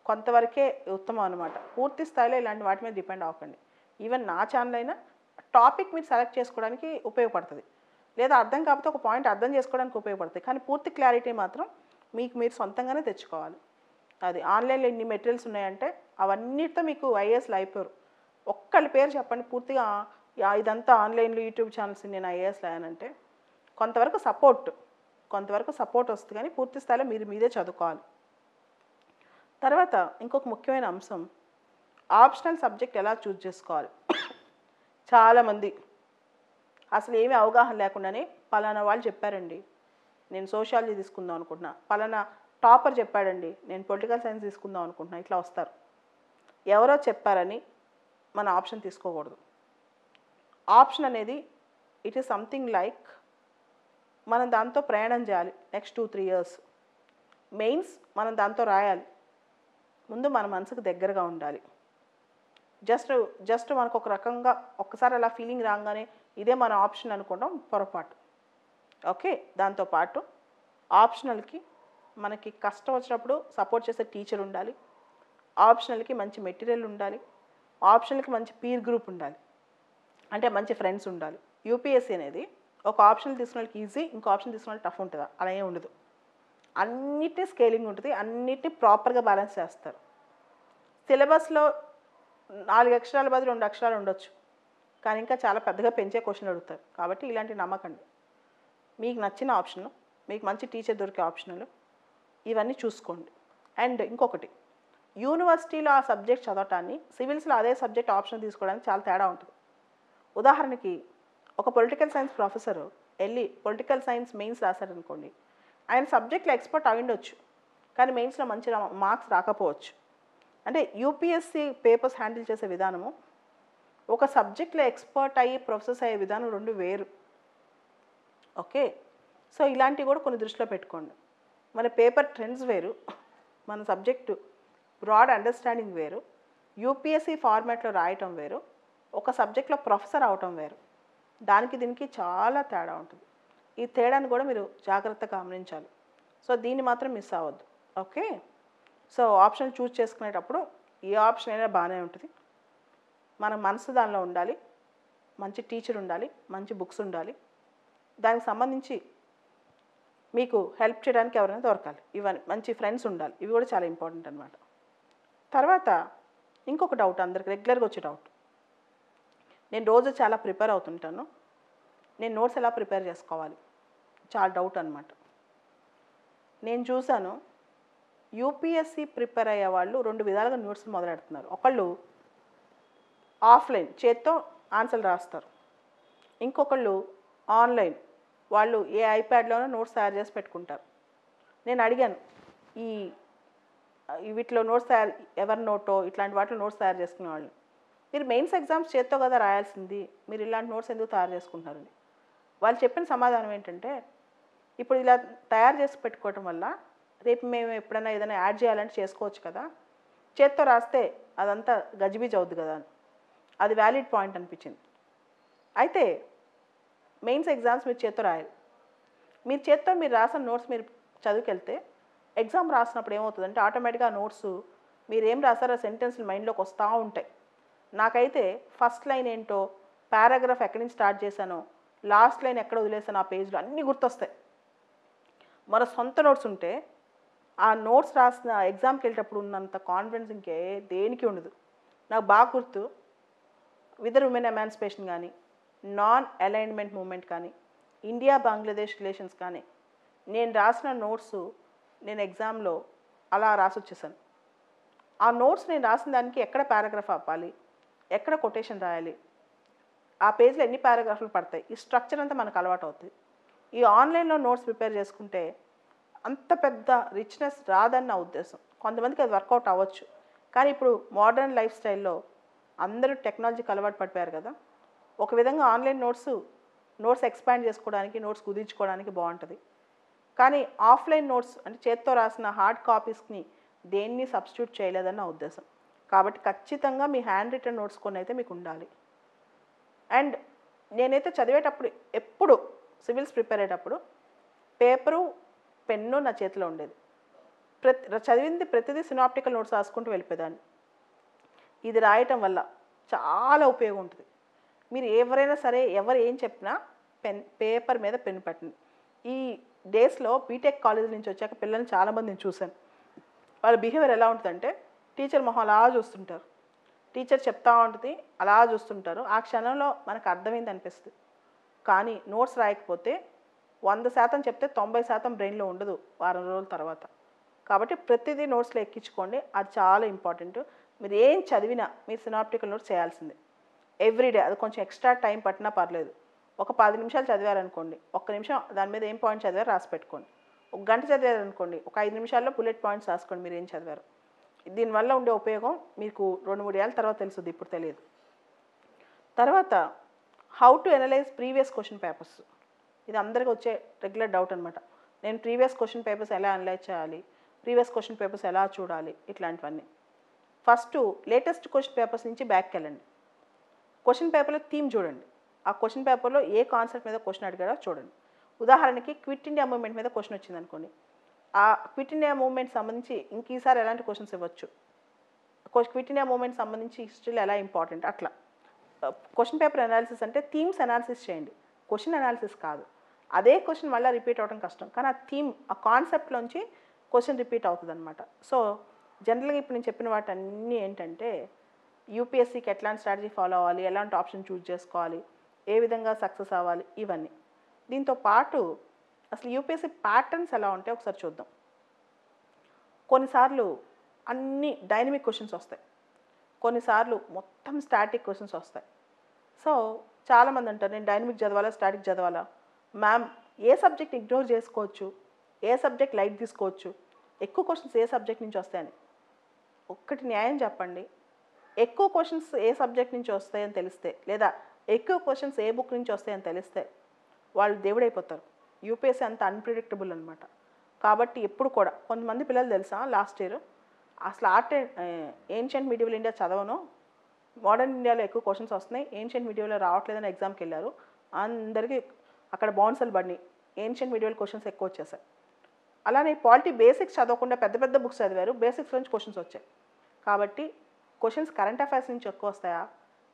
కొంతవరకే ఉత్తమం అనమాట. పూర్తి స్థాయిలో ఇలాంటి వాటి మీద డిపెండ్ అవ్వకండి. ఈవెన్ నా ఛానల్ అయినా టాపిక్ మీరు సెలెక్ట్ చేసుకోవడానికి ఉపయోగపడుతుంది, లేదా అర్థం కాకపోతే ఒక పాయింట్ అర్థం చేసుకోవడానికి ఉపయోగపడుతుంది. కానీ పూర్తి క్లారిటీ మాత్రం మీరు సొంతంగానే తెచ్చుకోవాలి. అది ఆన్లైన్లో ఇన్ని మెటీరియల్స్ ఉన్నాయంటే అవన్నిటితో మీకు ఐఏఎస్లు అయిపోయారు. ఒక్కళ్ళ పేరు చెప్పండి పూర్తిగా ఇదంతా ఆన్లైన్లో యూట్యూబ్ ఛానల్స్ నేను ఐఏఎస్లు అయ్యానంటే కొంతవరకు సపోర్ట్ వస్తుంది, కానీ పూర్తి స్థాయిలో మీరే చదువుకోవాలి. తర్వాత ఇంకొక ముఖ్యమైన అంశం, ఆప్షనల్ సబ్జెక్ట్ ఎలా చూస్ చేసుకోవాలి. చాలామంది అసలు ఏమీ అవగాహన లేకుండానే పలానా వాళ్ళు చెప్పారండి నేను సోషాలజీ తీసుకుందాం అనుకుంటున్నా, పలానా టాపర్ చెప్పాడండి నేను పొలిటికల్ సైన్స్ తీసుకుందాం అనుకుంటున్నా, ఇట్లా వస్తారు. ఎవరో చెప్పారని మన ఆప్షన్ తీసుకోకూడదు. ఆప్షన్ అనేది ఇట్ ఈస్ సంథింగ్ లైక్ మనం దాంతో ప్రయాణం చేయాలి నెక్స్ట్ 2-3 years. మెయిన్స్ మనం దాంతో రాయాలి. ముందు మన మనసుకు దగ్గరగా ఉండాలి. జస్ట్ మనకు ఒక రకంగా ఒక్కసారి అలా ఫీలింగ్ రాగానే ఇదే మన ఆప్షన్ అనుకోవడం పొరపాటు. ఓకే, దాంతోపాటు ఆప్షనల్కి మనకి కష్టం వచ్చినప్పుడు సపోర్ట్ చేసే టీచర్ ఉండాలి, ఆప్షనల్కి మంచి మెటీరియల్ ఉండాలి, ఆప్షనల్కి మంచి పీర్ గ్రూప్ ఉండాలి, అంటే మంచి ఫ్రెండ్స్ ఉండాలి. యూపీఎస్సీ అనేది ఒక ఆప్షన్ తీసుకున్న వాళ్ళకి ఈజీ, ఇంకో ఆప్షన్ తీసుకున్న వాళ్ళకి టఫ్ ఉంటుందా? అలా ఏం ఉండదు. అన్నిటినీ స్కేలింగ్ ఉంటుంది, అన్నిటినీ ప్రాపర్గా బ్యాలెన్స్ చేస్తారు. సిలబస్లో 4 అక్షరాల బదులు 2 అక్షరాలు ఉండొచ్చు, కానీ ఇంకా చాలా పెద్దగా పెంచే క్వశ్చన్ అడుగుతారు. కాబట్టి ఇలాంటి నమ్మకండి. మీకు నచ్చిన ఆప్షన్లు, మీకు మంచి టీచర్ దొరికే ఆప్షన్లు ఇవన్నీ చూసుకోండి. అండ్ ఇంకొకటి, యూనివర్సిటీలో ఆ సబ్జెక్ట్ చదవటాన్ని సివిల్స్లో అదే సబ్జెక్ట్ ఆప్షన్ తీసుకోవడానికి చాలా తేడా ఉంటుంది. ఉదాహరణకి ఒక పొలిటికల్ సైన్స్ ప్రొఫెసరు వెళ్ళి పొలిటికల్ సైన్స్ మెయిన్స్ రాశారనుకోండి, ఆయన సబ్జెక్ట్లో ఎక్స్పర్ట్ అయి ఉండొచ్చు, కానీ మెయిన్స్లో మంచి మార్క్స్ రాకపోవచ్చు. అంటే యూపీఎస్సీ పేపర్స్ హ్యాండిల్ చేసే విధానము ఒక సబ్జెక్ట్లో ఎక్స్పర్ట్ అయ్యి ప్రొఫెసర్స్ అయ్యే విధానం 2 వేరు. ఓకే, సో ఇలాంటివి కూడా కొన్ని దృష్టిలో పెట్టుకోండి. మన పేపర్ ట్రెండ్స్ వేరు, మన సబ్జెక్టు బ్రాడ్ అండర్స్టాండింగ్ వేరు, యూపీఎస్సీ ఫార్మాట్లో రాయటం వేరు, ఒక సబ్జెక్ట్లో ప్రొఫెసర్ అవటం వేరు. దానికి దీనికి చాలా తేడా ఉంటుంది. ఈ తేడాను కూడా మీరు జాగ్రత్తగా గమనించాలి. సో దీన్ని మాత్రం మిస్ అవ్వద్దు. ఓకే, సో ఆప్షన్ చూస్ చేసుకునేటప్పుడు ఏ ఆప్షన్ అయినా బాగానే ఉంటుంది. మన మనసు దానిలో ఉండాలి, మంచి టీచర్ ఉండాలి, మంచి బుక్స్ ఉండాలి, దానికి సంబంధించి మీకు హెల్ప్ చేయడానికి ఎవరైనా దొరకాలి, ఇవన్నీ మంచి ఫ్రెండ్స్ ఉండాలి. ఇవి కూడా చాలా ఇంపార్టెంట్ అనమాట. తర్వాత ఇంకొక డౌట్, అందరికి రెగ్యులర్గా వచ్చే డౌట్, నేను రోజు చాలా ప్రిపేర్ అవుతుంటాను, నేను నోట్స్ ఎలా ప్రిపేర్ చేసుకోవాలి, చాలా డౌట్ అనమాట. నేను చూశాను యూపీఎస్సీ ప్రిపేర్ అయ్యే వాళ్ళు 2 విధాలుగా నోట్స్ మొదలెడుతున్నారు. ఒకళ్ళు ఆఫ్లైన్ చేత్తో ఆన్సర్లు రాస్తారు, ఇంకొకళ్ళు ఆన్లైన్, వాళ్ళు ఏ ఐప్యాడ్లోనో నోట్స్ తయారు చేసి పెట్టుకుంటారు. నేను అడిగాను వీటిలో నోట్స్ ఎవరి నోటో ఇట్లాంటి వాటిలో నోట్స్ తయారు చేసుకునే వాళ్ళు, మీరు మెయిన్స్ ఎగ్జామ్స్ చేత్తో కదా రాయాల్సింది, మీరు ఇలాంటి నోట్స్ ఎందుకు తయారు చేసుకుంటున్నారండి? వాళ్ళు చెప్పిన సమాధానం ఏంటంటే, ఇప్పుడు ఇలా తయారు చేసి పెట్టుకోవటం వల్ల రేపు మేము ఎప్పుడైనా ఏదైనా యాడ్ చేయాలంటే చేసుకోవచ్చు కదా, చేత్తో రాస్తే అదంతా గజిబిజి అవుద్ది కదా అని. అది వ్యాలిడ్ పాయింట్ అనిపించింది. అయితే మెయిన్స్ ఎగ్జామ్స్ మీరు చేత్తో రాయాలి. మీరు చేత్తో మీరు రాసిన నోట్స్ మీరు చదువుకెళ్తే ఎగ్జామ్ రాసినప్పుడు ఏమవుతుందంటే ఆటోమేటిక్గా నోట్స్ మీరు ఏం రాసారో సెంటెన్స్లు మైండ్లోకి వస్తూ ఉంటాయి. నాకైతే ఫస్ట్ లైన్ ఏంటో, పారాగ్రాఫ్ ఎక్కడి నుంచి స్టార్ట్ చేశానో, లాస్ట్ లైన్ ఎక్కడ వదిలేసానో ఆ పేజ్లో అన్నీ గుర్తొస్తాయి. మన సొంత నోట్స్ ఉంటే ఆ నోట్స్ రాసిన ఎగ్జామ్కి వెళ్ళేటప్పుడు ఉన్నంత కాన్ఫిడెన్స్ ఇంకే దేనికి ఉండదు. నాకు బాగా గుర్తు విదర్ ఉమెన్ ఎమాన్సిపేషన్ కానీ, నాన్ అలైన్మెంట్ మూమెంట్ కానీ, ఇండియా బంగ్లాదేశ్ రిలేషన్స్ కానీ నేను రాసిన నోట్స్ నేను ఎగ్జామ్లో అలా రాసి వచ్చేసాను. ఆ నోట్స్ నేను రాసిన దానికి ఎక్కడ పారాగ్రాఫ్ ఆపాలి, ఎక్కడ కొటేషన్ రాయాలి, ఆ పేజ్లో ఎన్ని పారాగ్రాఫ్లు పడతాయి, ఈ స్ట్రక్చర్ అంతా మనకు అలవాటు అవుతుంది. ఈ ఆన్లైన్లో నోట్స్ ప్రిపేర్ చేసుకుంటే అంత పెద్ద రిచ్నెస్ రాదని నా ఉద్దేశం. కొంతమందికి అది వర్కౌట్ అవ్వచ్చు, కానీ ఇప్పుడు మోడర్న్ లైఫ్ స్టైల్లో అందరూ టెక్నాలజీకి అలవాటు పడిపోయారు కదా. ఒక విధంగా ఆన్లైన్ నోట్స్ ఎక్స్పాండ్ చేసుకోవడానికి, నోట్స్ కుదించుకోవడానికి బాగుంటుంది. కానీ ఆఫ్లైన్ నోట్స్ అంటే చేత్తో రాసిన హార్డ్ కాపీస్ని దేన్ని సబ్స్టిట్యూట్ చేయలేదని నా ఉద్దేశం. కాబట్టి ఖచ్చితంగా మీ హ్యాండ్ రిటన్ నోట్స్ కొన్ని అయితే మీకు ఉండాలి. అండ్ నేనైతే చదివేటప్పుడు ఎప్పుడు సివిల్స్ ప్రిపేర్ అయ్యేటప్పుడు పేపరు పెన్ను నా చేతిలో ఉండేది. చదివింది ప్రతిదీ సినాప్టికల్ నోట్స్ రాసుకుంటూ వెళ్ళిపోయేదాన్ని. ఇది రాయటం వల్ల చాలా ఉపయోగం ఉంటుంది. మీరు ఎవరైనా సరే ఎవరు ఏం చెప్పినా పేపర్ మీద పెన్ పెట్టండి. ఈ డేస్లో బీటెక్ కాలేజ్ నుంచి వచ్చాక పిల్లల్ని చాలామంది నేను చూశాను. వాళ్ళ బిహేవియర్ ఎలా ఉంటుందంటే టీచర్ మొహం అలా చూస్తుంటారు, టీచర్ చెప్తా ఉంటుంది అలా చూస్తుంటారు. ఆ క్షణంలో మనకు అర్థమైంది అనిపిస్తుంది. కానీ నోట్స్ రాయకపోతే 100% చెప్తే 90% బ్రెయిన్లో ఉండదు వారం రోజుల తర్వాత. కాబట్టి ప్రతిదీ నోట్స్లో ఎక్కించుకోండి, అది చాలా ఇంపార్టెంట్. మీరు ఏం చదివినా మీరు సినాప్టికల్ నోట్స్ చేయాల్సిందే ఎవ్రీడే. అది కొంచెం ఎక్స్ట్రా టైం పట్టినా పర్లేదు. ఒక 10 నిమిషాలు చదివారనుకోండి, ఒక్క నిమిషం దాని మీద ఏం పాయింట్ చదివారో రాసి పెట్టుకోండి. ఒక గంట చదివారనుకోండి, ఒక 5 నిమిషాల్లో బుల్లెట్ పాయింట్స్ రాసుకోండి మీరు ఏం చదివారు. దీనివల్ల ఉండే ఉపయోగం మీకు 2-3 ఏళ్ళ తర్వాత తెలుస్తుంది, ఇప్పుడు తెలియదు. తర్వాత how to analyse previous question papers. ఇది అందరికీ వచ్చే రెగ్యులర్ డౌట్ అనమాట. నేను ప్రీవియస్ క్వశ్చన్ పేపర్స్ ఎలా అనలైజ్ చేయాలి, ప్రీవియస్ క్వశ్చన్ పేపర్స్ ఎలా చూడాలి, ఇట్లాంటివన్నీ. ఫస్ట్ లేటెస్ట్ క్వశ్చన్ పేపర్స్ నుంచి బ్యాక్కి వెళ్ళండి. క్వశ్చన్ పేపర్లో థీమ్ చూడండి. ఆ క్వశ్చన్ పేపర్లో ఏ కాన్సెప్ట్ మీద క్వశ్చన్ అడిగారో చూడండి. ఉదాహరణకి క్విట్ ఇండియా మూవ్మెంట్ మీద క్వశ్చన్ వచ్చింది అనుకోండి, ఆ క్విట్ ఇండియా మూవ్మెంట్ సంబంధించి ఇంక ఈసారి ఎలాంటి క్వశ్చన్స్ ఇవ్వచ్చు, క్విట్ ఇండియా మూవ్మెంట్ సంబంధించి హిస్టరీలో ఎలా ఇంపార్టెంట్, అట్లా. క్వశ్చన్ పేపర్ అనాలిసిస్ అంటే థీమ్స్ అనాలిసిస్ చేయండి, క్వశ్చన్ అనాలిసిస్ కాదు. అదే క్వశ్చన్ మళ్ళీ రిపీట్ అవ్వడం కష్టం, కానీ ఆ థీమ్ ఆ కాన్సెప్ట్లోంచి క్వశ్చన్ రిపీట్ అవుతుంది అనమాట. సో జనరల్గా ఇప్పుడు నేను చెప్పిన వాటన్నీ ఏంటంటే యూపీఎస్సీకి ఎట్లాంటి స్ట్రాటజీ ఫాలో అవ్వాలి, ఎలాంటి ఆప్షన్ చూస్ చేసుకోవాలి, ఏ విధంగా సక్సెస్ అవ్వాలి, ఇవన్నీ. దీంతో పాటు అసలు యూపీఎస్సీ ప్యాటర్న్స్ ఎలా ఉంటాయో ఒకసారి చూద్దాం. కొన్నిసార్లు అన్ని డైనమిక్ క్వశ్చన్స్ వస్తాయి, కొన్నిసార్లు మొత్తం స్టాటిక్ క్వశ్చన్స్ వస్తాయి. సో చాలామంది అంటారు నేను డైనమిక్ చదవాలా స్టాటిక్ చదవాలా. మ్యామ్ ఏ సబ్జెక్ట్ ఇగ్నోర్ చేసుకోవచ్చు, ఏ సబ్జెక్ట్ లైట్ తీసుకోవచ్చు, ఎక్కువ క్వశ్చన్స్ ఏ సబ్జెక్ట్ నుంచి వస్తాయని ఒక్కటి న్యాయం చెప్పండి. ఎక్కువ క్వశ్చన్స్ ఏ సబ్జెక్ట్ నుంచి వస్తాయని తెలిస్తే, లేదా ఎక్కువ క్వశ్చన్స్ ఏ బుక్ నుంచి వస్తాయని తెలిస్తే వాళ్ళు దేవుడైపోతారు. యూపీఎస్సీ అంత అన్ప్రిడిక్టబుల్ అనమాట. కాబట్టి ఎప్పుడు కూడా కొంతమంది పిల్లలు తెలుసా లాస్ట్ ఇయర్ అసలు ఏన్షియంట్ మిడివల్ ఇండియా చదవను, మోడర్న్ ఇండియాలో ఎక్కువ క్వశ్చన్స్ వస్తున్నాయి, ఏన్షియంట్ మిడివల్లో రావట్లేదని ఎగ్జామ్కి వెళ్ళారు. అందరికీ అక్కడ బౌన్సర్లు పడినాయి, ఏన్షియంట్ మిడివల్ క్వశ్చన్స్ ఎక్కువ వచ్చేసాయి. అలానే పాలిటీ బేసిక్స్ చదవకుండా పెద్ద పెద్ద బుక్స్ చదివారు, బేసిక్స్ నుంచి క్వశ్చన్స్ వచ్చాయి. కాబట్టి క్వశ్చన్స్ కరెంట్ అఫైర్స్ నుంచి ఎక్కువ వస్తాయా,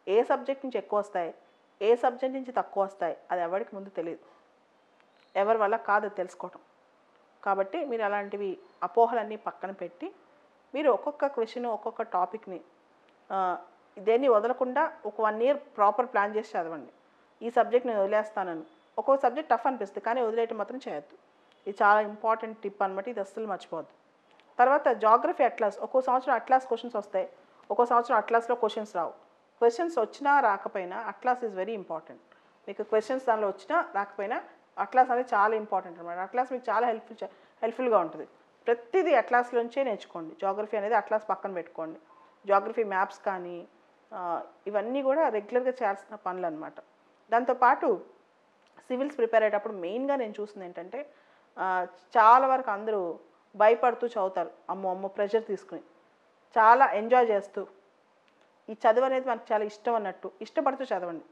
ఏ సబ్జెక్ట్ నుంచి ఎక్కువ వస్తాయి, ఏ సబ్జెక్ట్ నుంచి తక్కువ వస్తాయి, అది ఎవరికి ముందు తెలియదు, ఎవరి వల్ల కాదు తెలుసుకోవటం. కాబట్టి మీరు అలాంటివి అపోహలన్నీ పక్కన పెట్టి మీరు ఒక్కొక్క క్వశ్చన్ ఒక్కొక్క టాపిక్ని దేన్ని వదలకుండా ఒక 1 ఇయర్ ప్రాపర్ ప్లాన్ చేసి చదవండి. ఈ సబ్జెక్ట్ నేను వదిలేస్తానని, ఒక్కొక్క సబ్జెక్ట్ టఫ్ అనిపిస్తుంది కానీ వదిలేయటం మాత్రం చేయొద్దు. ఇది చాలా ఇంపార్టెంట్ టిప్ అనమాట, ఇది అస్సలు మర్చిపోవద్దు. తర్వాత జాగ్రఫీ అట్లాస్, ఒక్కో సంవత్సరం అట్లాస్ క్వశ్చన్స్ వస్తాయి, ఒక్కో సంవత్సరం అట్లాస్లో క్వశ్చన్స్ రావు. క్వశ్చన్స్ వచ్చినా రాకపోయినా అట్లాస్ ఈజ్ వెరీ ఇంపార్టెంట్. మీకు క్వశ్చన్స్ దానిలో వచ్చినా రాకపోయినా అట్లాస్ అనేది చాలా ఇంపార్టెంట్ అనమాట. అట్లాస్ మీకు చాలా హెల్ప్ఫుల్గా ఉంటుంది. ప్రతిదీ అట్లాస్లోంచే నేర్చుకోండి. జాగ్రఫీ అనేది అట్లాస్ పక్కన పెట్టుకోండి. జాగ్రఫీ మ్యాప్స్ కానీ ఇవన్నీ కూడా రెగ్యులర్గా చేయాల్సిన పనులు అనమాట. దాంతోపాటు సివిల్స్ ప్రిపేర్ అయ్యేటప్పుడు మెయిన్గా నేను చూసింది ఏంటంటే చాలా వరకు అందరూ భయపడుతూ చదువుతారు, అమ్మో ప్రెషర్ తీసుకుని. చాలా ఎంజాయ్ చేస్తూ ఈ చదువు అనేది మనకు చాలా ఇష్టం అన్నట్టు ఇష్టపడుతూ చదవండి.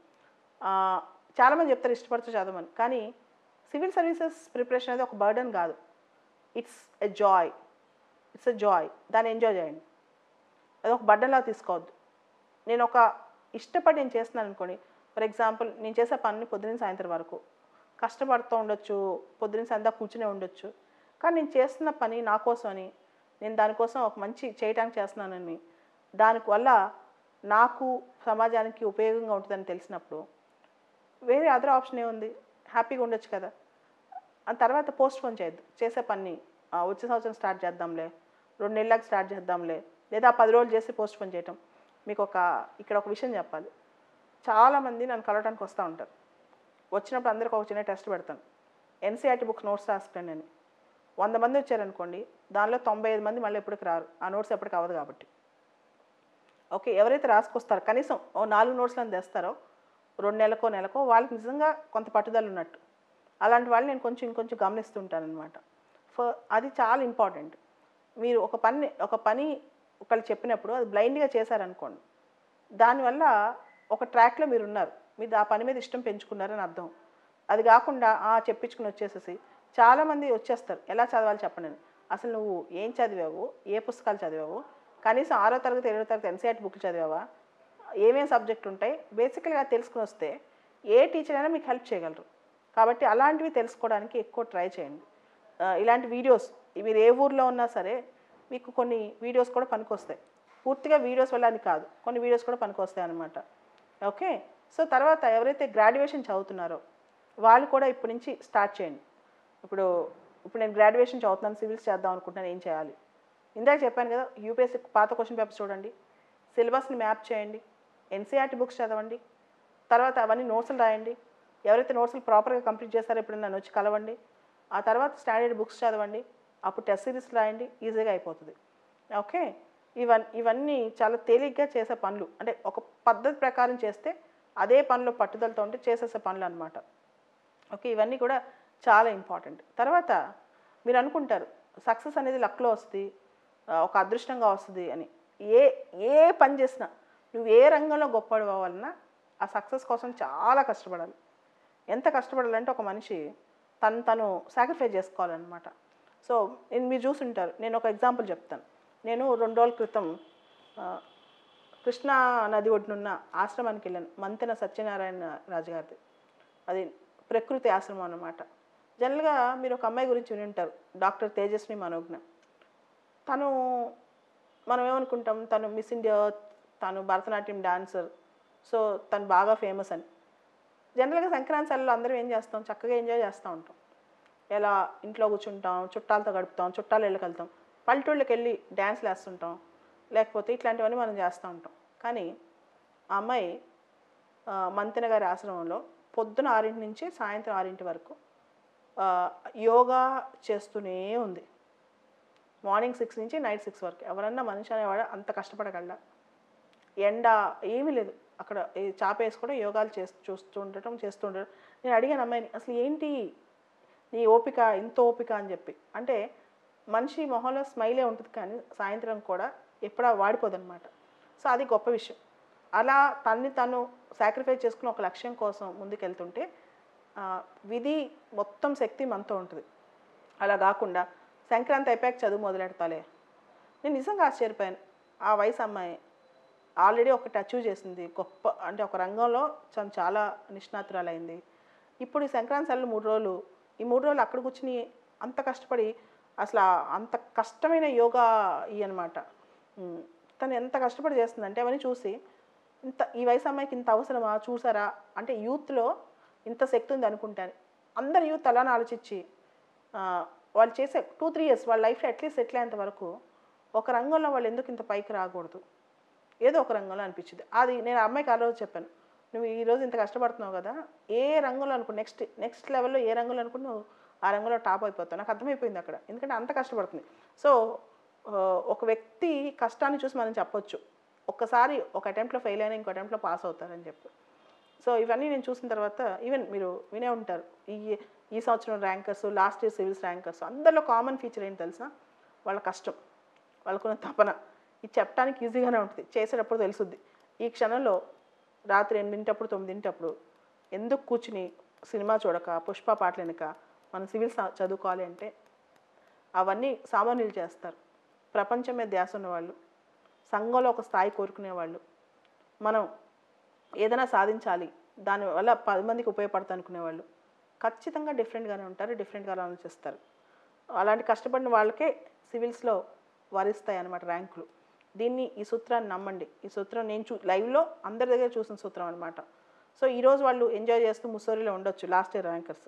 చాలామంది చెప్తారు ఇష్టపడుతూ చదవమని, కానీ సివిల్ సర్వీసెస్ ప్రిపరేషన్ అనేది ఒక బర్డన్ కాదు. It's a joy. It's a joy. దాన్ని ఎంజాయ్ చేయండి. అది ఒక బర్డన్లా తీసుకోవద్దు. నేను ఒక ఇష్టపడి నేను చేస్తున్నాను అనుకోండి, ఫర్ ఎగ్జాంపుల్ నేను చేసే పని పొద్దున్న సాయంత్రం వరకు కష్టపడుతూ ఉండొచ్చు, పొద్దున్న సాయంత్రం కూర్చునే ఉండొచ్చు, కానీ నేను చేస్తున్న పని నా కోసమని, నేను దానికోసం ఒక మంచి చేయడానికి చేస్తున్నానని, దానివల్ల నాకు సమాజానికి ఉపయోగంగా ఉంటుందని తెలిసినప్పుడు వేరే అదర్ ఆప్షన్ ఏముంది, హ్యాపీగా ఉండొచ్చు కదా. ఆ తర్వాత పోస్ట్ పోన్ చేయొద్దు. చేసే పని వచ్చే సంవత్సరం స్టార్ట్ చేద్దాంలే, 2 నెలలకు స్టార్ట్ చేద్దాంలే, లేదా 10 రోజులు చేసి పోస్ట్ పోన్ చేయటం. మీకు ఇక్కడ ఒక విషయం చెప్పాలి. చాలామంది నన్ను కలవడానికి వస్తూ ఉంటారు. వచ్చినప్పుడు అందరికీ ఒక చిన్న టెస్ట్ పెడతాను. ఎన్సీఆర్టీ బుక్స్ నోట్స్ రాసుకోండి అని. 100 మంది వచ్చారనుకోండి, దానిలో 95 మంది మళ్ళీ ఎప్పటికి రారు. ఆ నోట్స్ ఎప్పటికి అవ్వదు కాబట్టి. ఓకే, ఎవరైతే రాసుకొస్తారో కనీసం 4 నోట్స్లను తెస్తారో 2 నెలకో వాళ్ళకి నిజంగా కొంత పట్టుదల ఉన్నట్టు. అలాంటి వాళ్ళు నేను ఇంకొంచెం గమనిస్తుంటాను అనమాట. అది చాలా ఇంపార్టెంట్. మీరు ఒక పని ఒకళ్ళు చెప్పినప్పుడు అది బ్లైండ్గా చేశారనుకోండి, దానివల్ల ఒక ట్రాక్లో మీరు ఉన్నారు, మీరు ఆ పని మీద ఇష్టం పెంచుకున్నారని అర్థం. అది కాకుండా చెప్పించుకుని వచ్చేసేసి చాలామంది వచ్చేస్తారు, ఎలా చదవాలి చెప్పండి. అసలు నువ్వు ఏం చదివావు, ఏ పుస్తకాలు చదివావు, కనీసం 6వ తరగతి 7వ తరగతి ఎన్సీఆర్టీ బుక్లు చదివావా, ఏమేమి సబ్జెక్ట్ ఉంటాయి, బేసికల్గా తెలుసుకుని వస్తే ఏ టీచర్ అయినా మీకు హెల్ప్ చేయగలరు. కాబట్టి అలాంటివి తెలుసుకోవడానికి ఎక్కువ ట్రై చేయండి. ఇలాంటి వీడియోస్ మీరు ఏ ఊర్లో ఉన్నా సరే మీకు కొన్ని వీడియోస్ కూడా పనికొస్తాయి. పూర్తిగా వీడియోస్ వల్ల అని కాదు, కొన్ని వీడియోస్ కూడా పనికొస్తాయి అన్నమాట. ఓకే, సో తర్వాత ఎవరైతే గ్రాడ్యుయేషన్ చదువుతున్నారో వాళ్ళు కూడా ఇప్పటి నుంచి స్టార్ట్ చేయండి. ఇప్పుడు నేను గ్రాడ్యుయేషన్ చదువుతున్నాను, సివిల్స్ చేద్దాం అనుకుంటున్నాను, ఏం చేయాలి? ఇందాక చెప్పాను కదా, యూపీఎస్సీ పాత క్వశ్చన్ పేపర్స్ చూడండి, సిలబస్ని మ్యాప్ చేయండి, ఎన్సీఆర్టీ బుక్స్ చదవండి, తర్వాత అవన్నీ నోట్స్లు రాయండి. ఎవరైతే నోట్స్లు ప్రాపర్గా కంప్లీట్ చేస్తారో ఇప్పుడు నన్ను వచ్చి కలవండి. ఆ తర్వాత స్టాండర్డ్ బుక్స్ చదవండి, అప్పుడు టెస్ట్ సిరీస్ రాయండి, ఈజీగా అయిపోతుంది. ఓకే, ఇవన్నీ చాలా తేలిగ్గా చేసే పనులు, అంటే ఒక పద్ధతి ప్రకారం చేస్తే అదే పనిలో పట్టుదలతో ఉంటే చేసేసే పనులు అనమాట. ఓకే, ఇవన్నీ కూడా చాలా ఇంపార్టెంట్. తర్వాత మీరు అనుకుంటారు సక్సెస్ అనేది లక్లో వస్తుంది, ఒక అదృష్టంగా వస్తుంది అని. ఏ పని చేసినా నువ్వు ఏ రంగంలో గొప్పవాడు అవ్వాలన్నా ఆ సక్సెస్ కోసం చాలా కష్టపడాలి. ఎంత కష్టపడాలంటే ఒక మనిషి తను సాక్రిఫైస్ చేసుకోవాలన్నమాట. సో మీరు చూసుంటారు, నేను ఒక ఎగ్జాంపుల్ చెప్తాను. నేను 2 రోజుల క్రితం కృష్ణా నది ఒడ్డునున్న ఆశ్రమానికి వెళ్ళాను, మంతెన సత్యనారాయణ రాజు గారిది. అది ప్రకృతి ఆశ్రమం అన్నమాట. జనరల్గా మీరు ఒక అమ్మాయి గురించి విని ఉంటారు, డాక్టర్ తేజస్వి మనోజ్ఞ. మనం ఏమనుకుంటాం, తను మిస్ ఇండియా, తను భరతనాట్యం డాన్సర్, సో తను బాగా ఫేమస్ అని. జనరల్గా సంక్రాంతి సెలవులో అందరం ఏం చేస్తాం, చక్కగా ఎంజాయ్ చేస్తూ ఉంటాం. ఎలా ఇంట్లో కూర్చుంటాం, చుట్టాలతో గడుపుతాం, చుట్టాలు ఇళ్ళకి వెళ్తాం, పల్లెటూళ్ళకి వెళ్ళి డ్యాన్స్లు వేస్తుంటాం, లేకపోతే ఇట్లాంటివన్నీ మనం చేస్తూ ఉంటాం. కానీ ఆ అమ్మాయి మంతెన గారి ఆశ్రమంలో పొద్దున 6 నుంచి సాయంత్రం 6 వరకు యోగా చేస్తూనే ఉంది. మార్నింగ్ 6 నుంచి నైట్ 6 వరకు. ఎవరన్నా మనిషి అనేవాడు అంత కష్టపడగలడా? ఎండ ఏమీ లేదు, అక్కడ చాప వేసి కూడా యోగాలు చేస్తూ ఉండటం. నేను అడిగాను అమ్మాయిని, అసలు ఏంటి నీ ఓపిక, ఇంత ఓపిక అని చెప్పి. అంటే మనిషి మొహంలో స్మైలే ఉంటుంది, కానీ సాయంత్రం కూడా ఎప్పుడా వాడిపోదన్నమాట. సో అది గొప్ప విషయం. అలా తను సాక్రిఫైస్ చేసుకుని ఒక లక్ష్యం కోసం ముందుకెళ్తుంటే విధి మొత్తం శక్తి మనతో ఉంటుంది. అలా కాకుండా సంక్రాంతి అయిపోయాక చదువు మొదలెడతాలే. నేను నిజంగా ఆశ్చర్యపోయాను. ఆ వయసు అమ్మాయి ఆల్రెడీ ఒకటి అచీవ్ చేసింది, గొప్ప, అంటే ఒక రంగంలో చాలా నిష్ణాతురాలైంది. ఇప్పుడు ఈ సంక్రాంతి సెలవులు 3 రోజులు, ఈ 3 రోజులు అక్కడ కూర్చుని అంత కష్టపడి, అసలు అంత కష్టమైన యోగా అనమాట. తను ఎంత కష్టపడి చేస్తుందంటే అవన్నీ చూసి ఈ వయసు అమ్మాయికి ఇంత అవసరమా చూసారా, అంటే యూత్లో ఇంత శక్తి ఉంది అనుకుంటాను. అందరు యూత్ అలానే ఆలోచించి వాళ్ళు చేసే 2-3 ఇయర్స్ వాళ్ళ లైఫ్లో అట్లీస్ట్ సెటిల్ అయ్యేంత వరకు ఒక రంగంలో వాళ్ళు ఎందుకు ఇంత పైకి రాకూడదు, ఏదో ఒక రంగంలో అనిపించింది. అది నేను ఆ అమ్మాయికి ఆ రోజు చెప్పాను, నువ్వు ఈరోజు ఇంత కష్టపడుతున్నావు కదా, ఏ రంగంలో అనుకో, నెక్స్ట్ లెవెల్లో ఏ రంగంలో అనుకుని నువ్వు ఆ రంగంలో టాప్ అయిపోతావు. నాకు అర్థమైపోయింది అక్కడ, ఎందుకంటే అంత కష్టపడుతుంది. సో ఒక వ్యక్తి కష్టాన్ని చూసి మనం చెప్పొచ్చు, ఒక్కసారి ఒక అటెంప్ట్లో ఫెయిల్ అయినా ఇంకో అటెంప్ట్లో పాస్ అవుతారని చెప్పి. సో ఇవన్నీ నేను చూసిన తర్వాత, ఈవెన్ మీరు వినే ఉంటారు, ఈ సంవత్సరం rankers, last year civils rankers, అందరిలో కామన్ ఫీచర్ ఏంటి తెలుసా, వాళ్ళ కష్టం, వాళ్ళకున్న తపన. ఇది చెప్పడానికి ఈజీగానే ఉంటుంది, చేసేటప్పుడు తెలుసుద్ది. ఈ క్షణంలో రాత్రి 8 9 ఎందుకు కూర్చుని సినిమా చూడక పుష్ప పాటలు వెనక మనం సివిల్స్ చదువుకోవాలి అంటే అవన్నీ సామాన్యులు చేస్తారు. ప్రపంచం మీద ధ్యాస ఉన్నవాళ్ళు, సంఘంలో ఒక స్థాయి కోరుకునేవాళ్ళు, మనం ఏదైనా సాధించాలి దానివల్ల 10 మందికి ఉపయోగపడతా అనుకునేవాళ్ళు ఖచ్చితంగా డిఫరెంట్గానే ఉంటారు, డిఫరెంట్గా ఆలోచిస్తారు. అలాంటి కష్టపడిన వాళ్ళకే సివిల్స్లో వరిస్తాయి అన్నమాట ర్యాంకులు. ఈ సూత్రాన్ని నమ్మండి. ఈ సూత్రం నేను లైవ్లో అందరి దగ్గర చూసిన సూత్రం అనమాట. సో ఈరోజు వాళ్ళు ఎంజాయ్ చేస్తూ ముస్సోరిలో ఉండొచ్చు లాస్ట్ ఇయర్ ర్యాంకర్స్,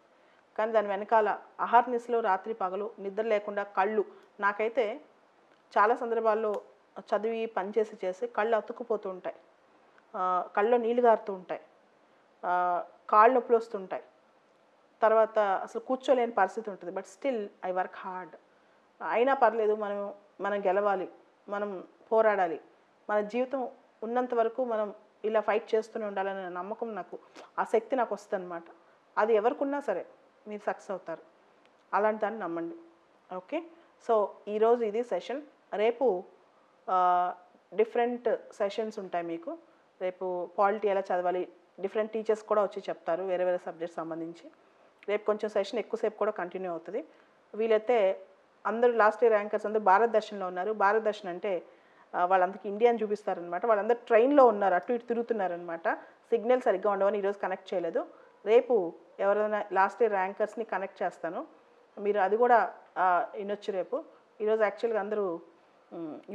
కానీ దాని వెనకాల అహర్నిశలు రాత్రి పగలు నిద్ర లేకుండా కళ్ళు, నాకైతే చాలా సందర్భాల్లో చదివి పనిచేసి చేసి కళ్ళు అతుక్కుపోతూ ఉంటాయి, కళ్ళలో నీళ్ళు గారుతూ ఉంటాయి, కాళ్ళు నొప్పులు వస్తుంటాయి, తర్వాత అసలు కూర్చోలేని పరిస్థితి ఉంటుంది. But still I work hard. అయినా పర్లేదు, మనం గెలవాలి, మనం పోరాడాలి, మన జీవితం ఉన్నంత వరకు మనం ఇలా ఫైట్ చేస్తూనే ఉండాలనే నమ్మకం నాకు, ఆ శక్తి నాకు వస్తుంది అనమాట. అది ఎవరికున్నా సరే మీరు సక్సెస్ అవుతారు. అలాంటి దాన్ని నమ్మండి. ఓకే, సో ఈరోజు ఇది సెషన్. రేపు డిఫరెంట్ సెషన్స్ ఉంటాయి మీకు. రేపు పాలిటీ ఎలా చదవాలి, డిఫరెంట్ టీచర్స్ కూడా వచ్చి చెప్తారు వేరే వేరే సబ్జెక్ట్స్ సంబంధించి. రేపు కొంచెం సెషన్ ఎక్కువసేపు కూడా కంటిన్యూ అవుతుంది. వీలైతే అందరూ లాస్ట్ ఇయర్ ర్యాంకర్స్ అందరూ భారత్ దర్శన్లో ఉన్నారు. భారత్ దర్శన్ అంటే వాళ్ళందరికీ ఇండియాని చూపిస్తారనమాట. వాళ్ళందరూ ట్రైన్లో ఉన్నారు, అటు ఇటు తిరుగుతున్నారనమాట. సిగ్నల్ సరిగ్గా ఉండవని ఈరోజు కనెక్ట్ చేయలేదు. రేపు ఎవరైనా లాస్ట్ ఇయర్ ర్యాంకర్స్ని కనెక్ట్ చేస్తాను, మీరు అది కూడా వినొచ్చు రేపు. ఈరోజు యాక్చువల్గా అందరూ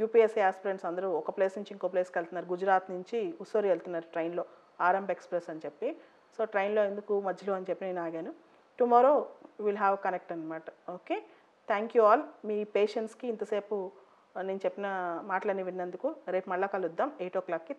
యూపీఎస్సీ ఆస్పిరెంట్స్ అందరూ ఒక ప్లేస్ నుంచి ఇంకో ప్లేస్కి వెళ్తున్నారు. గుజరాత్ నుంచి ఉస్సూరి వెళ్తున్నారు ట్రైన్లో, ఆరంభ్ ఎక్స్ప్రెస్ అని చెప్పి. సో ట్రైన్లో ఎందుకు మధ్యలో అని చెప్పి నేను ఆగాను. టుమారో విల్ హ్యావ్ కనెక్ట్ అనమాట. Okay, thank you all. మీ పేషెన్స్కి ఇంతసేపు నేను చెప్పిన మాటలన్నీ విన్నందుకు. రేపు మళ్ళా కలుద్దాం 8 o'clockకి.